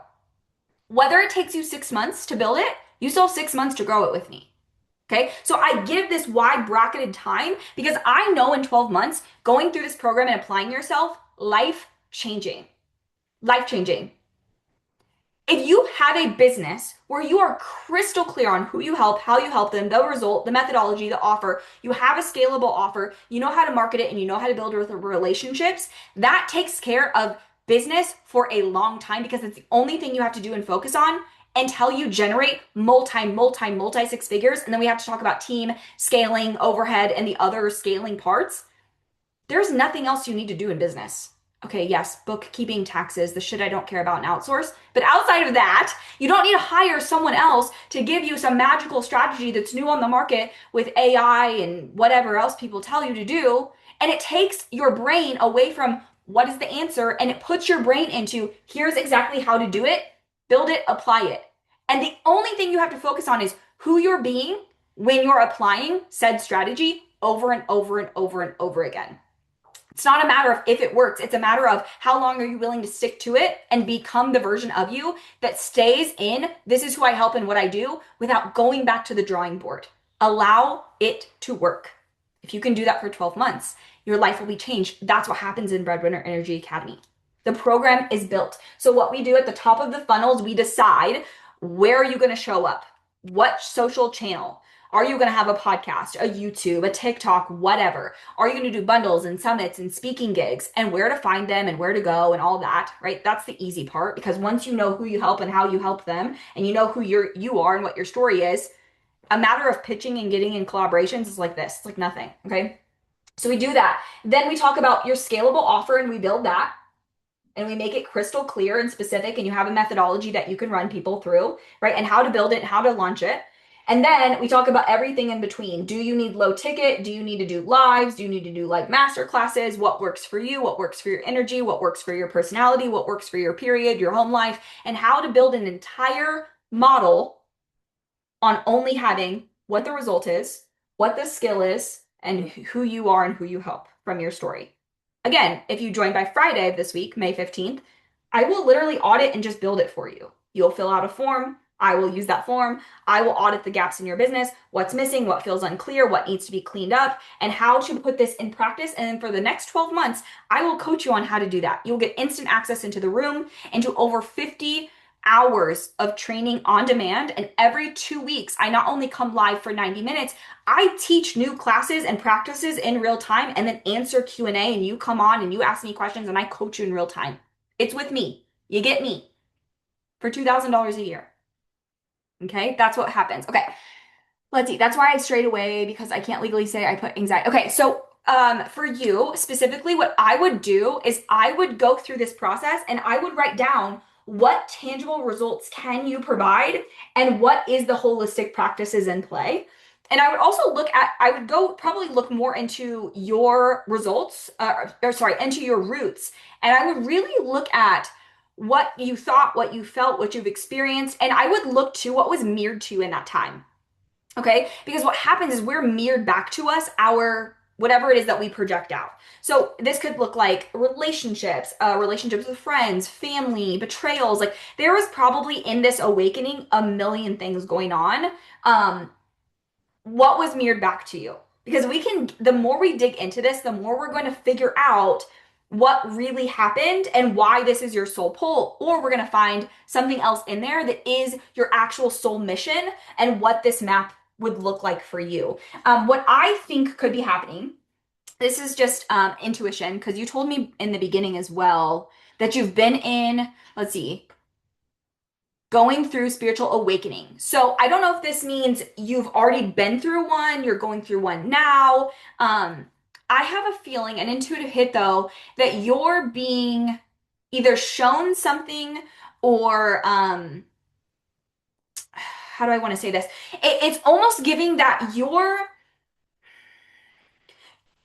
Whether it takes you 6 months to build it, you still have 6 months to grow it with me. Okay, so I give this wide bracketed time because I know in 12 months, going through this program and applying yourself, life changing. Life changing. If you have a business where you are crystal clear on who you help, how you help them, the result, the methodology, the offer, you have a scalable offer, you know how to market it, and you know how to build relationships, that takes care of business for a long time because it's the only thing you have to do and focus on until you generate multi 6 figures. And then we have to talk about team, scaling, overhead, and the other scaling parts. There's nothing else you need to do in business. Okay, yes, bookkeeping, taxes, the shit I don't care about and outsource. But outside of that, you don't need to hire someone else to give you some magical strategy that's new on the market with AI and whatever else people tell you to do. And it takes your brain away from what is the answer and it puts your brain into here's exactly how to do it, build it, apply it. And the only thing you have to focus on is who you're being when you're applying said strategy over and over and over and over again. It's not a matter of if it works. It's a matter of how long are you willing to stick to it and become the version of you that stays in, this is who I help and what I do, without going back to the drawing board. Allow it to work. If you can do that for 12 months, your life will be changed. That's what happens in Breadwinner Energy Academy. The program is built. So what we do at the top of the funnels, we decide, where are you going to show up? What social channel? Are you going to have a podcast, a YouTube, a TikTok, whatever? Are you going to do bundles and summits and speaking gigs, and where to find them and where to go and all that, right? That's the easy part, because once you know who you help and how you help them, and you know who you are and what your story is, a matter of pitching and getting in collaborations is like this. It's like nothing, okay? So we do that. Then we talk about your scalable offer and we build that, and we make it crystal clear and specific, and you have a methodology that you can run people through, right? And how to build it and how to launch it. And then we talk about everything in between. Do you need low ticket? Do you need to do lives? Do you need to do like master classes? What works for you? What works for your energy? What works for your personality? What works for your period, your home life? And how to build an entire model on only having what the result is, what the skill is, and who you are and who you help from your story. Again, if you join by Friday of this week, May 15th, I will literally audit and just build it for you. You'll fill out a form. I will use that form. I will audit the gaps in your business, what's missing, what feels unclear, what needs to be cleaned up, and how to put this in practice. And then for the next 12 months, I will coach you on how to do that. You'll get instant access into the room, into over 50 hours of training on demand. And every 2 weeks, I not only come live for 90 minutes, I teach new classes and practices in real time, and then answer Q&A, and you come on and you ask me questions and I coach you in real time. It's with me. You get me for $2,000 a year. Okay, that's what happens. Okay, let's see. That's why I strayed away, because I can't legally say I put anxiety. Okay, so for you specifically, what I would do is I would go through this process and I would write down, what tangible results can you provide and what is the holistic practices in play. And I would also I would go probably look more into your results, into your roots. And I would really look at what you thought, what you felt, what you've experienced. And I would look to what was mirrored to you in that time. Okay? Because what happens is we're mirrored back to us our whatever it is that we project out. So this could look like relationships, relationships with friends, family, betrayals. Like there was probably in this awakening a million things going on. What was mirrored back to you? Because the more we dig into this, the more we're going to figure out what really happened and why this is your soul pull, or we're going to find something else in there that is your actual soul mission and what this map would look like for you. What I think could be happening, this is just intuition, because you told me in the beginning as well that you've been in, let's see, going through spiritual awakening. So I don't know if this means you've already been through one, you're going through one now. I have a feeling, an intuitive hit though, that you're being either shown something or how do I want to say this? It's almost giving that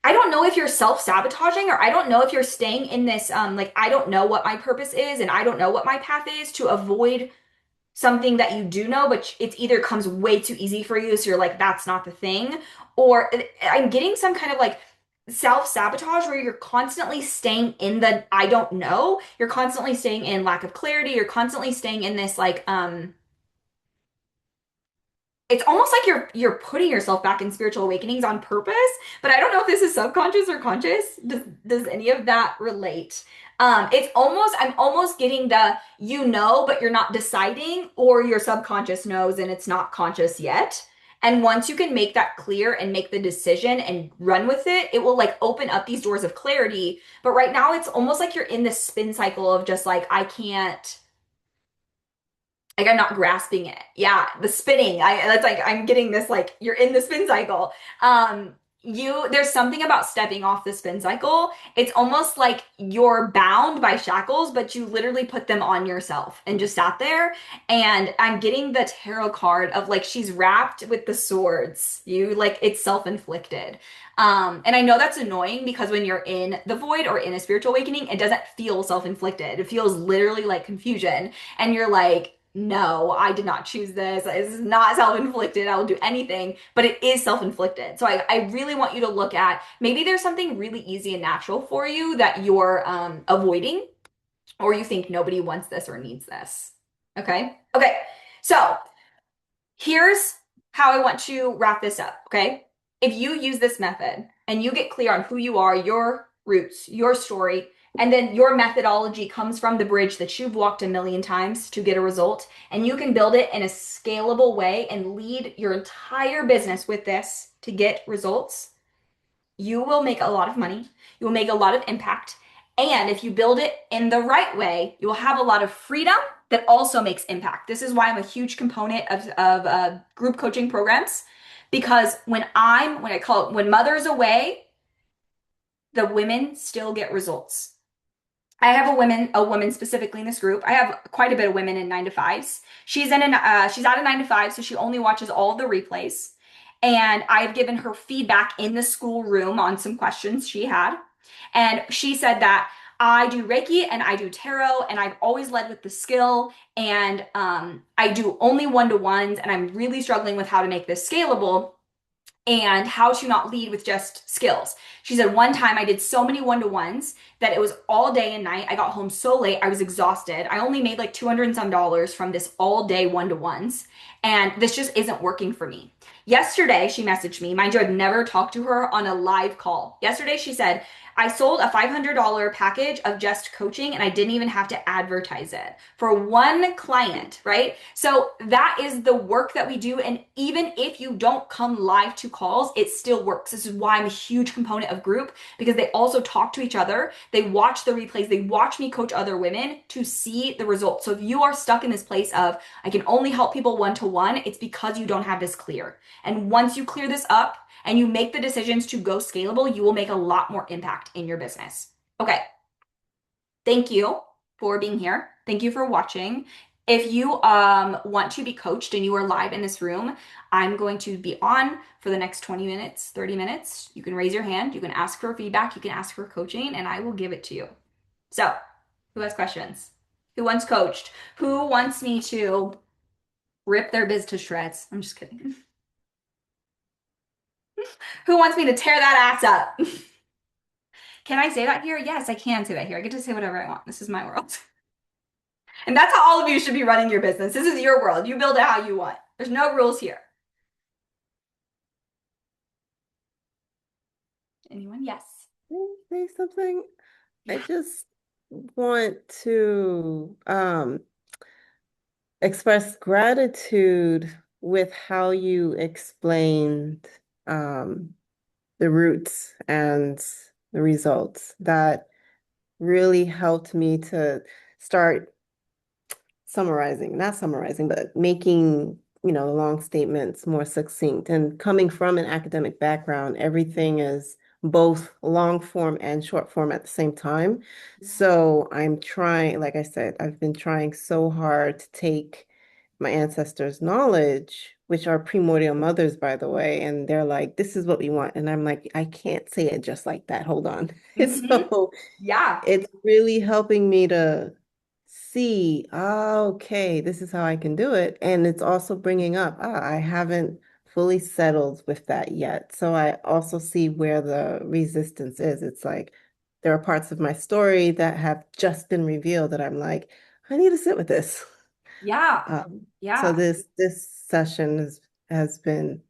I don't know if you're self-sabotaging, or I don't know if you're staying in this like, I don't know what my purpose is and I don't know what my path is, to avoid something that you do know, but it's either comes way too easy for you, so you're like, that's not the thing, or I'm getting some kind of like self-sabotage where you're constantly staying in the I don't know, you're constantly staying in lack of clarity, you're constantly staying in this like it's almost like you're putting yourself back in spiritual awakenings on purpose, but I don't know if this is subconscious or conscious. Does any of that relate? I'm almost getting the but you're not deciding, or your subconscious knows and it's not conscious yet. And once you can make that clear and make the decision and run with it, it will like open up these doors of clarity. But right now it's almost like you're in this spin cycle of just like, I can't, like I'm not grasping it. Yeah, the spinning. That's like I'm getting this like you're in the spin cycle. There's something about stepping off the spin cycle. It's almost like you're bound by shackles, but you literally put them on yourself and just sat there. And I'm getting the tarot card of like she's wrapped with the swords. You like it's self-inflicted. And I know that's annoying because when you're in the void or in a spiritual awakening, it doesn't feel self-inflicted. It feels literally like confusion. And you're like, no, I did not choose this. This is not self-inflicted. I will do anything, but it is self-inflicted. So I really want you to look at maybe there's something really easy and natural for you that you're avoiding, or you think nobody wants this or needs this. Okay? Okay. So here's how I want to wrap this up. Okay? If you use this method and you get clear on who you are, your roots, your story, and then your methodology comes from the bridge that you've walked a million times to get a result, and you can build it in a scalable way and lead your entire business with this to get results, you will make a lot of money. You will make a lot of impact. And if you build it in the right way, you will have a lot of freedom that also makes impact. This is why I'm a huge component of group coaching programs, because when mother is away, the women still get results. I have a woman specifically in this group. I have quite a bit of women in 9 to 5s. She's out of 9 to 5, so she only watches all of the replays. And I've given her feedback in the school room on some questions she had. And she said that I do Reiki and I do tarot, and I've always led with the skill. And I do only one-to-ones, and I'm really struggling with how to make this scalable and how to not lead with just skills. She said one time I did so many one-to-ones that it was all day and night. I got home so late, I was exhausted. I only made like 200 and some dollars from this all day one-to-ones, and this just isn't working for me. Yesterday, she messaged me. Mind you, I've never talked to her on a live call. Yesterday, she said, I sold a $500 package of just coaching and I didn't even have to advertise it for one client, right? So that is the work that we do. And even if you don't come live to calls, it still works. This is why I'm a huge component of group, because they also talk to each other. They watch the replays. They watch me coach other women to see the results. So if you are stuck in this place of, I can only help people one-to-one, it's because you don't have this clear. And once you clear this up, and you make the decisions to go scalable, you will make a lot more impact in your business. Okay. Thank you for being here. Thank you for watching. If you want to be coached and you are live in this room, I'm going to be on for the next 20 minutes, 30 minutes. You can raise your hand. You can ask for feedback. You can ask for coaching, and I will give it to you. So, who has questions? Who wants coached? Who wants me to rip their biz to shreds? I'm just kidding. Who wants me to tear that ass up? Can I say that here? Yes, I can say that here. I get to say whatever I want. This is my world. And that's how all of you should be running your business. This is your world. You build it how you want. There's no rules here. Anyone? Yes. Can I say something? I Yeah. just want to express gratitude with how you explained um, the roots and the results. That really helped me to start not summarizing, but making, the long statements more succinct. And coming from an academic background, everything is both long form and short form at the same time. So I'm trying, like I said, I've been trying so hard to take my ancestors' knowledge, which are primordial mothers, by the way, and they're like, this is what we want. And I'm like, I can't say it just like that. Hold on. Mm-hmm. So Yeah. it's really helping me to see, okay, this is how I can do it. And it's also bringing up, I haven't fully settled with that yet. So I also see where the resistance is. It's like there are parts of my story that have just been revealed that I'm like, I need to sit with this. Yeah. So Yeah. this session has been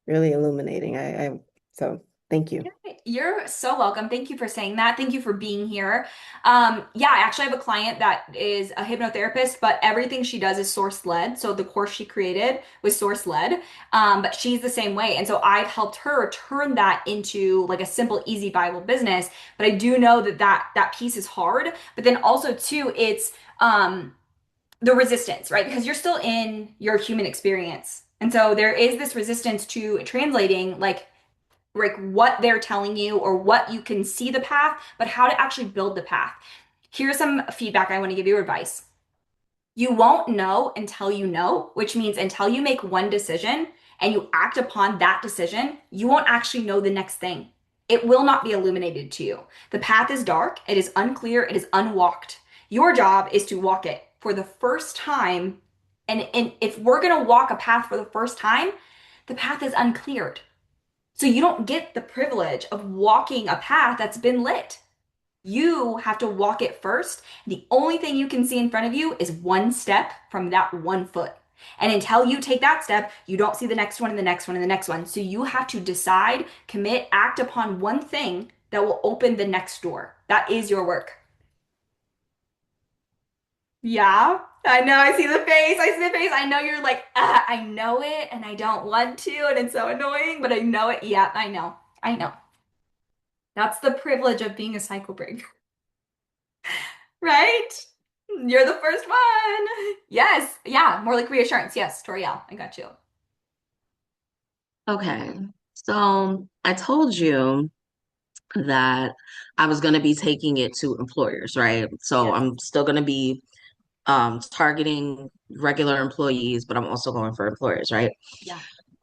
really illuminating. So thank you. You're so welcome. Thank you for saying that. Thank you for being here. Yeah, I actually have a client that is a hypnotherapist, but everything she does is source led. So the course she created was source led. But she's the same way. And so I've helped her turn that into like a simple, easy, viable business. But I do know that piece is hard. But then also too, it's the resistance, right? Because you're still in your human experience. And so there is this resistance to translating like what they're telling you or what you can see the path, but how to actually build the path. Here's some feedback I want to give you advice. You won't know until you know, which means until you make one decision and you act upon that decision, you won't actually know the next thing. It will not be illuminated to you. The path is dark, it is unclear, it is unwalked. Your job is to walk it for the first time And if we're going to walk a path for the first time, the path is uncleared. So you don't get the privilege of walking a path that's been lit. You have to walk it first. The only thing you can see in front of you is one step from that one foot. And until you take that step, you don't see the next one and the next one and the next one. So you have to decide, commit, act upon one thing that will open the next door. That is your work. Yeah, I know. I see the face. I see the face. I know you're like, ah, I know it and I don't want to, and it's so annoying, but I know it. Yeah, I know. I know. That's the privilege of being a cycle breaker, right? You're the first one. Yes. Yeah. More like reassurance. Yes, Toriel, I got you. Okay. So I told you that I was going to be taking it to employers, right? So Yes. I'm still going to be targeting regular employees, but I'm also going for employers, right? Yeah.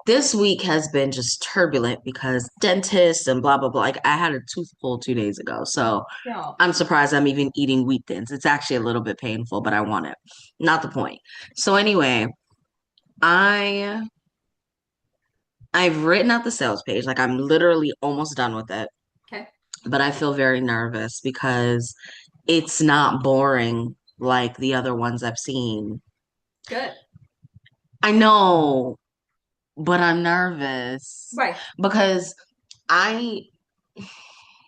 This week has been just turbulent because dentists and blah, blah, blah. Like I had a tooth pulled 2 days ago. So No. I'm surprised I'm even eating wheat thins. It's actually a little bit painful, but I want it. Not the point. So anyway, I I've written out the sales page. Like I'm literally almost done with it, Okay. but I feel very nervous because it's not boring like the other ones I've seen. Good. I know, but I'm nervous Right. because I,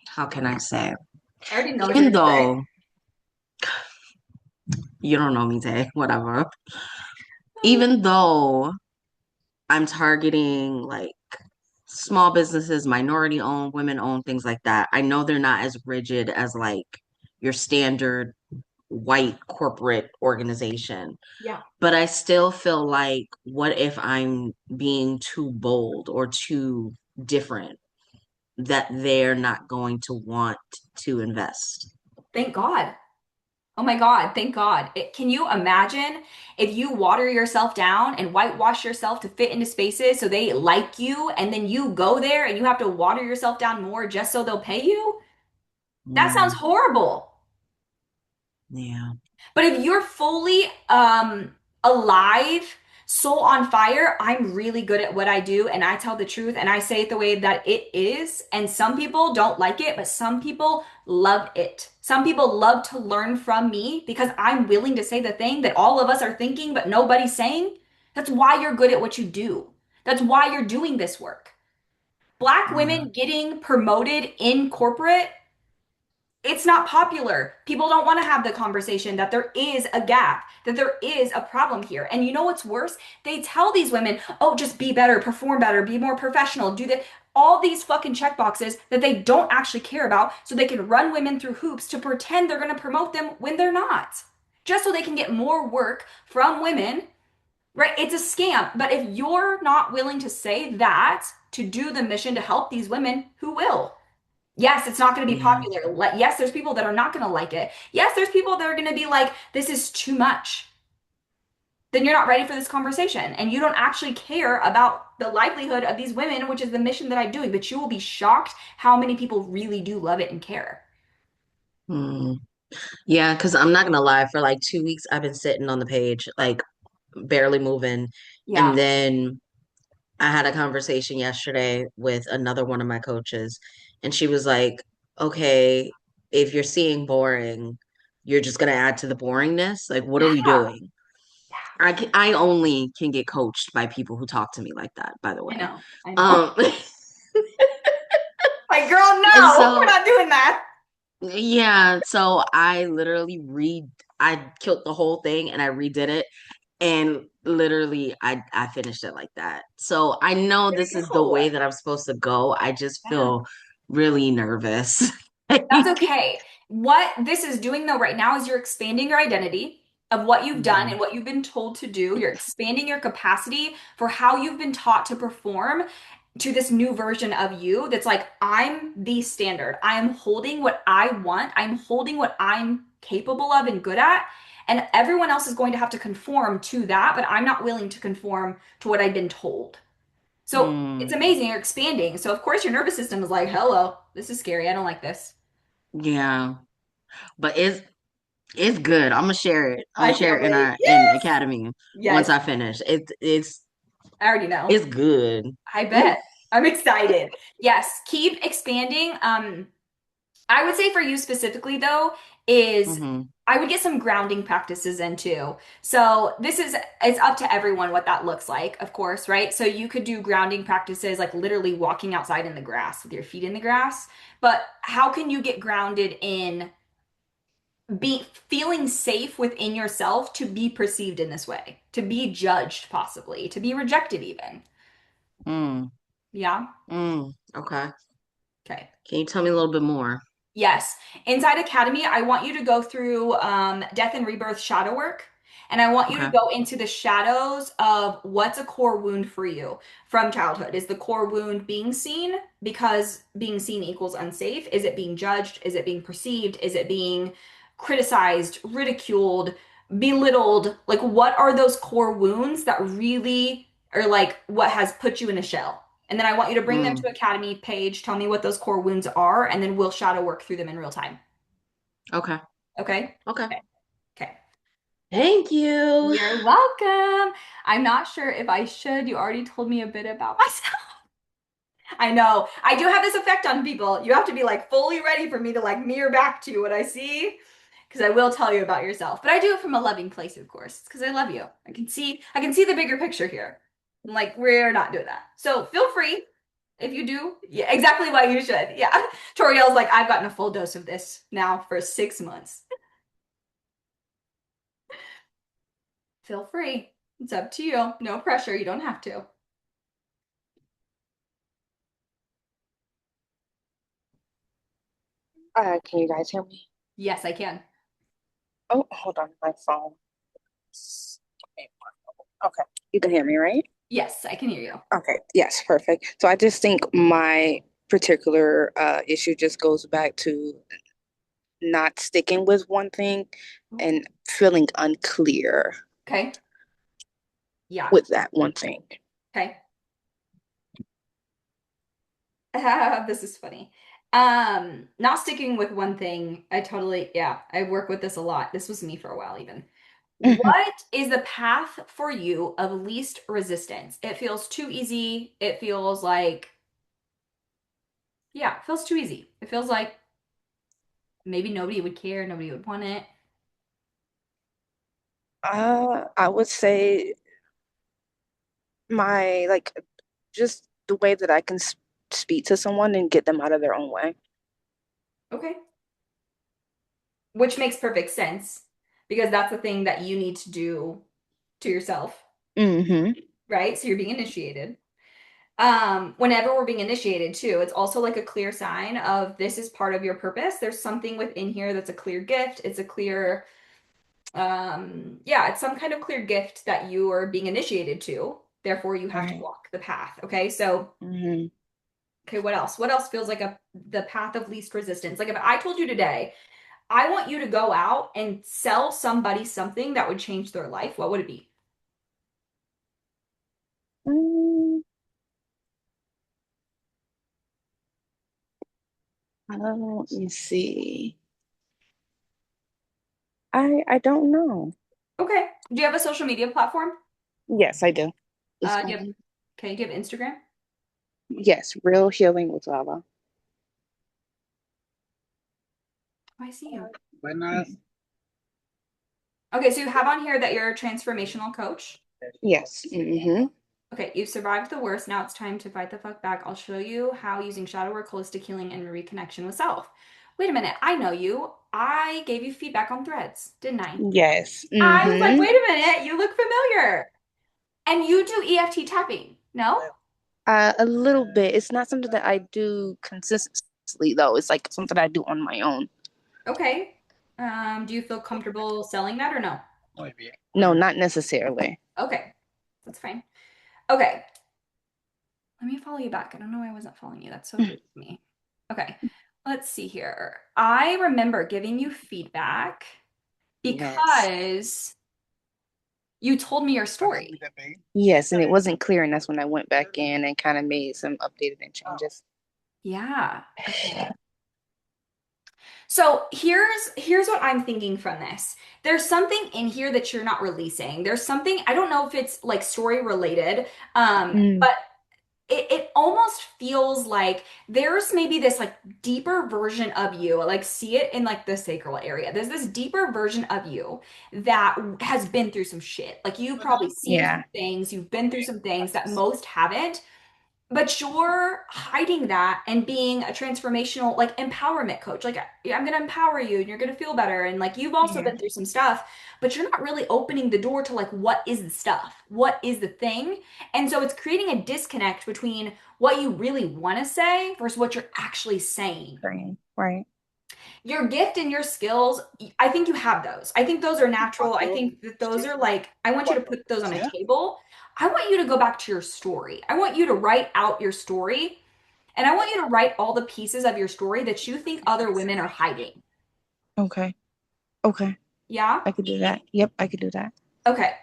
how can I say? I already know what you're Even gonna say. though you don't know me, Tay, whatever. Even though I'm targeting like small businesses, minority owned, women owned, things like that, I know they're not as rigid as like your standard white corporate organization. Yeah. But I still feel like, what if I'm being too bold or too different that they're not going to want to invest? Thank God. Oh my God, thank God. Can you imagine if you water yourself down and whitewash yourself to fit into spaces so they like you, and then you go there and you have to water yourself down more just so they'll pay you? That sounds Mm, horrible. yeah. But if you're fully alive, soul on fire, I'm really good at what I do and I tell the truth and I say it the way that it is. And some people don't like it, but some people love it. Some people love to learn from me because I'm willing to say the thing that all of us are thinking, but nobody's saying. That's why you're good at what you do. That's why you're doing this work. Black Yeah. women getting promoted in corporate, it's not popular. People don't want to have the conversation that there is a gap, that there is a problem here. And you know what's worse? They tell these women, oh, just be better, perform better, be more professional, do that. All these fucking check boxes that they don't actually care about so they can run women through hoops to pretend they're going to promote them when they're not. Just so they can get more work from women, right? It's a scam. But if you're not willing to say that to do the mission to help these women, who will? Yes, it's not going to be Yeah. popular. Yes, there's people that are not going to like it. Yes, there's people that are going to be like, this is too much. Then you're not ready for this conversation. And you don't actually care about the livelihood of these women, which is the mission that I'm doing. But you will be shocked how many people really do love it and care. Mm. Yeah, because I'm not gonna lie, for like 2 weeks I've been sitting on the page, like barely moving. And Yeah. then I had a conversation yesterday with another one of my coaches, and she was like, okay, if you're seeing boring, you're just gonna add to the boringness. Like, what are we Yeah. doing? I only can get coached by people who talk to me like that, by the I way. know. I know. Um, Like, girl, and no, we're so not doing that. yeah, so I killed the whole thing and I redid it, and literally I finished it like that. So I know There this you is the go. way that I'm supposed to go. I just Yeah. feel really nervous. That's okay. What this is doing though right now is you're expanding your identity of what you've done and Mhm. what you've been told to do. You're expanding your capacity for how you've been taught to perform to this new version of you that's like, I'm the standard. I am holding what I want. I'm holding what I'm capable of and good at. And everyone else is going to have to conform to that, but I'm not willing to conform to what I've been told. So it's Mm, amazing. You're expanding. So, of course, your nervous system is like, hello, this is scary. I don't like this. yeah, but is It's good. I'm gonna share it. I'm I gonna share can't it in wait. our in Yes. academy once Yes. I finish. I already know. It's good. I bet. I'm excited. Yes, keep expanding. I would say for you specifically though, is Hmm. I would get some grounding practices in too. So it's up to everyone what that looks like, of course, right? So you could do grounding practices like literally walking outside in the grass with your feet in the grass. But how can you get grounded in be feeling safe within yourself to be perceived in this way, to be judged possibly, to be rejected even? Mm, Yeah. okay. Okay. Can you tell me a little bit more? Yes. Inside Academy, I want you to go through death and rebirth shadow work. And I want you to Okay. go into the shadows of what's a core wound for you from childhood. Is the core wound being seen because being seen equals unsafe? Is it being judged? Is it being perceived? Is it being criticized, ridiculed, belittled? Like, what are those core wounds that really are like what has put you in a shell? And then I want you to bring them Mm, to Academy page, tell me what those core wounds are, and then we'll shadow work through them in real time. okay. Okay? Okay. Okay. Okay. Thank you. You're welcome. I'm not sure if I should. You already told me a bit about myself. I know. I do have this effect on people. You have to be like fully ready for me to like mirror back to you what I see. Because I will tell you about yourself. But I do it from a loving place, of course. It's because I love you. I can see the bigger picture here. Like we're not doing that. So feel free if you do. Yeah, exactly what you should. Yeah. Toriel's like, I've gotten a full dose of this now for 6 months. Feel free. It's up to you. No pressure. You don't have to. Can you guys hear me? Yes, I can. Oh, hold on, my phone. Okay, you can hear me, right? Yes, I can hear you. Okay, yes, perfect. So I just think my particular issue just goes back to not sticking with one thing and feeling unclear Okay. Yeah. with that one thing. Okay. This is funny. Not sticking with one thing. Yeah, I work with this a lot. This was me for a while even. What is the path for you of least resistance? It feels too easy. It feels like, yeah, it feels too easy. It feels like maybe nobody would care, nobody would want it. I would say my like just the way that I can speak to someone and get them out of their own way. Okay. Which makes perfect sense because that's the thing that you need to do to yourself, Hmm. right? So you're being initiated. Whenever we're being initiated too, it's also like a clear sign of this is part of your purpose. There's something within here that's a clear gift. It's a clear, yeah, it's some kind of clear gift that you are being initiated to. Therefore, you have to Right. walk the path. Okay, so Hmm. okay, what else? What else feels like the path of least resistance? Like if I told you today, I want you to go out and sell somebody something that would change their life, what would it be? Mm, let me see. I don't know. Okay. Do you have a social media platform? Yes, I do. It's Do you have, called, okay, do you have Instagram? yes, Real Healing with Lava. Oh, I see you. Buenas. Okay, so you have on here that you're a transformational coach. Yes. Hmm. Okay, you've survived the worst. Now it's time to fight the fuck back. I'll show you how using shadow work, holistic healing, and reconnection with self. Wait a minute, I know you. I gave you feedback on threads, didn't I? Yes. I was like, Hmm. wait a minute, you look familiar. And you do EFT tapping, no? A little bit. It's not something that I do consistently, though. It's like something I do on my own. Okay. Do you feel comfortable selling that or no? No, not necessarily. Okay, that's fine. Okay, let me follow you back. I don't know why I wasn't following you. That's so rude of me. Okay, let's see here. I remember giving you feedback Yes. because you told me your story. Yes, and it wasn't clear, and that's when I went back in and kind of made some updated and changes. Yeah. Okay. So here's what I'm thinking from this. There's something in here that you're not releasing. There's something, I don't know if it's like story related, Mm, but it almost feels like there's maybe this like deeper version of you, like see it in like the sacral area. There's this deeper version of you that has been through some shit. Like you've probably seen some yeah. things, you've been through some things that most haven't. But you're hiding that and being a transformational, like empowerment coach. Like, I'm going to empower you and you're going to feel better. And like, you've also Yeah. been through some stuff, but you're not really opening the door to like, what is the stuff? What is the thing? And so it's creating a disconnect between what you really want to say versus what you're actually saying. Right. Right. Your gift and your skills, I think you have those. I think those are natural. I think that those are like, I want you to put those on a table. I want you to go back to your story. I want you to write out your story and I want you to write all the pieces of your story that you think other women are hiding. Okay. Okay. Yeah? I could do that. Yep, I could do that. Okay.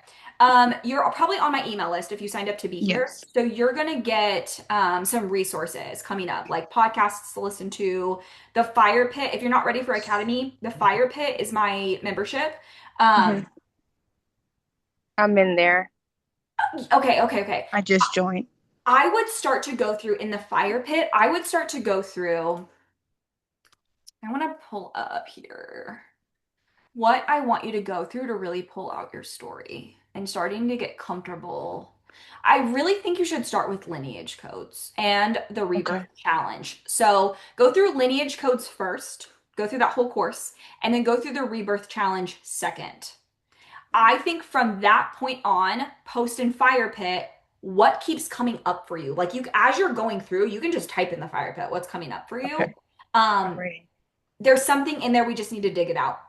You're probably on my email list if you signed up to be here. Yes. So you're going to get some resources coming up, like podcasts to listen to, the Fire Pit. If you're not ready for Academy, the Fire Pit is my membership. Hmm. Um, I'm in there. okay. I just joined. I would start to go through in the Fire Pit. I would start to go through, I want to pull up here what I want you to go through to really pull out your story and starting to get comfortable. I really think you should start with lineage codes and the rebirth Okay. challenge. So go through lineage codes first, go through that whole course, and then go through the rebirth challenge second. I think from that point on, post and fire pit, what keeps coming up for you? Like you, as you're going through, you can just type in the fire pit what's coming up for you. Okay. Um, Alrighty. there's something in there we just need to dig it out.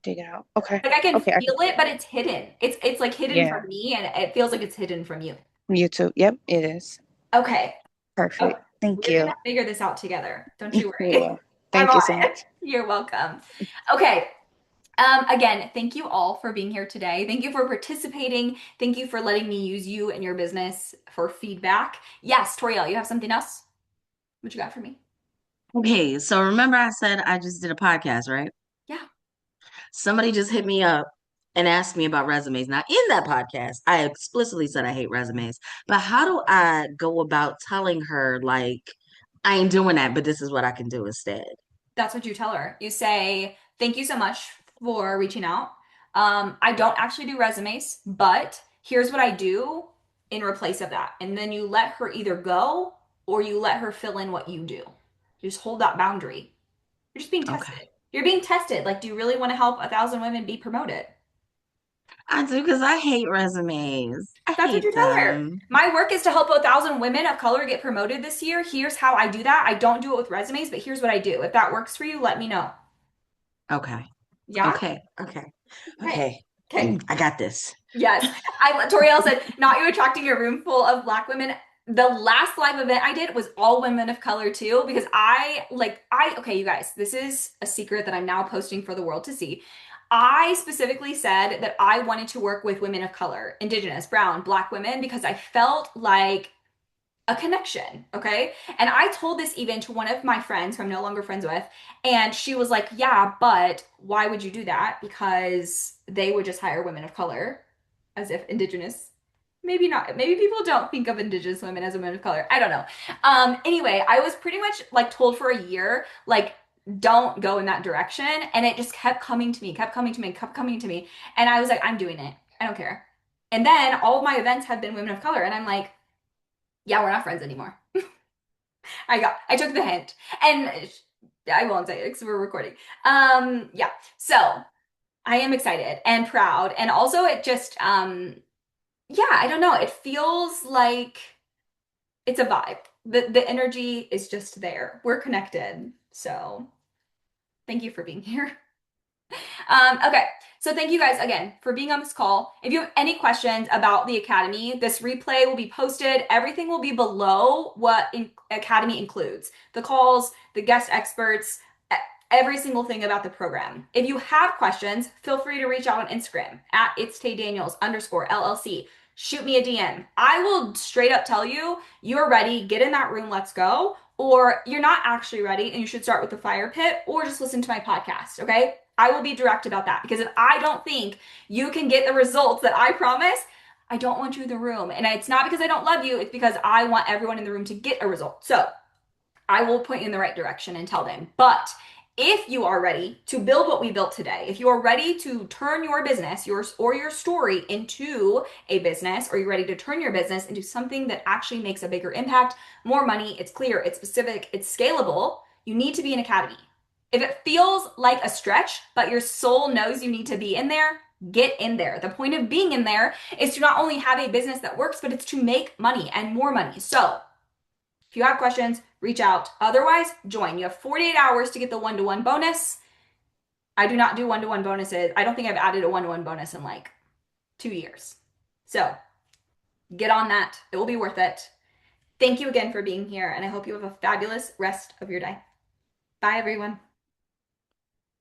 Dig it out. Okay. Like I can Okay, I can feel do it, that. but it's hidden. It's like hidden Yeah. from me, and it feels like it's hidden from you. You too. Yep, it is. Okay. Okay. Perfect. Thank We're you. gonna figure this out together. Don't you We worry. will. I'm Thank you on so it. much. You're welcome. Okay. Again, thank you all for being here today. Thank you for participating. Thank you for letting me use you and your business for feedback. Yes, Toriel, you have something else? What you got for me? Okay, so remember I said I just did a podcast, right? Yeah, Somebody just hit me up and asked me about resumes. Now, in that podcast, I explicitly said I hate resumes, but how do I go about telling her, like, I ain't doing that, but this is what I can do instead? that's what you tell her. You say, thank you so much for reaching out. I don't actually do resumes, but here's what I do in replace of that. And then you let her either go or you let her fill in what you do. You just hold that boundary. You're just being Okay. tested. You're being tested. Like, do you really want to help 1,000 women be promoted? I do because I hate resumes. I That's what you hate tell her. them. My work is to help 1,000 women of color get promoted this year. Here's how I do that. I don't do it with resumes, but here's what I do. If that works for you, let me know. Okay. Yeah? Okay. Okay. Okay. Okay. Okay. I got this. Yes. Toriel said, not you attracting a room full of black women. The last live event I did was all women of color too, because okay, you guys, this is a secret that I'm now posting for the world to see. I specifically said that I wanted to work with women of color, indigenous, brown, black women, because I felt like a connection. Okay. And I told this even to one of my friends who I'm no longer friends with. And she was like, yeah, but why would you do that? Because they would just hire women of color as if indigenous. Maybe not. Maybe people don't think of indigenous women as women of color. I don't know. Anyway, I was pretty much like told for a year, like, don't go in that direction. And it just kept coming to me, kept coming to me, kept coming to me. And I was like, I'm doing it. I don't care. And then all of my events have been women of color. And I'm like, yeah, we're not friends anymore. I took the hint. And I won't say it because we're recording. Yeah. So I am excited and proud. And also it just, yeah, I don't know. It feels like it's a vibe. The energy is just there. We're connected. So thank you for being here. Okay, so thank you guys again for being on this call. If you have any questions about the Academy, this replay will be posted. Everything will be below what Academy includes. The calls, the guest experts, every single thing about the program. If you have questions, feel free to reach out on Instagram at @itstay_Daniels_LLC. shoot me a DM. I will straight up tell you, you're ready, get in that room, let's go. Or you're not actually ready and you should start with the fire pit or just listen to my podcast, okay? I will be direct about that because if I don't think you can get the results that I promise, I don't want you in the room. And it's not because I don't love you, it's because I want everyone in the room to get a result. So I will point you in the right direction and tell them. But if you are ready to build what we built today, if you are ready to turn your business, your story into a business, or you're ready to turn your business into something that actually makes a bigger impact, more money, it's clear, it's specific, it's scalable, you need to be an academy. If it feels like a stretch, but your soul knows you need to be in there, get in there. The point of being in there is to not only have a business that works, but it's to make money and more money. So if you have questions, reach out. Otherwise, join. You have 48 hours to get the one-to-one bonus. I do not do one-to-one bonuses. I don't think I've added a one-to-one bonus in like 2 years. So get on that. It will be worth it. Thank you again for being here, and I hope you have a fabulous rest of your day. Bye, everyone.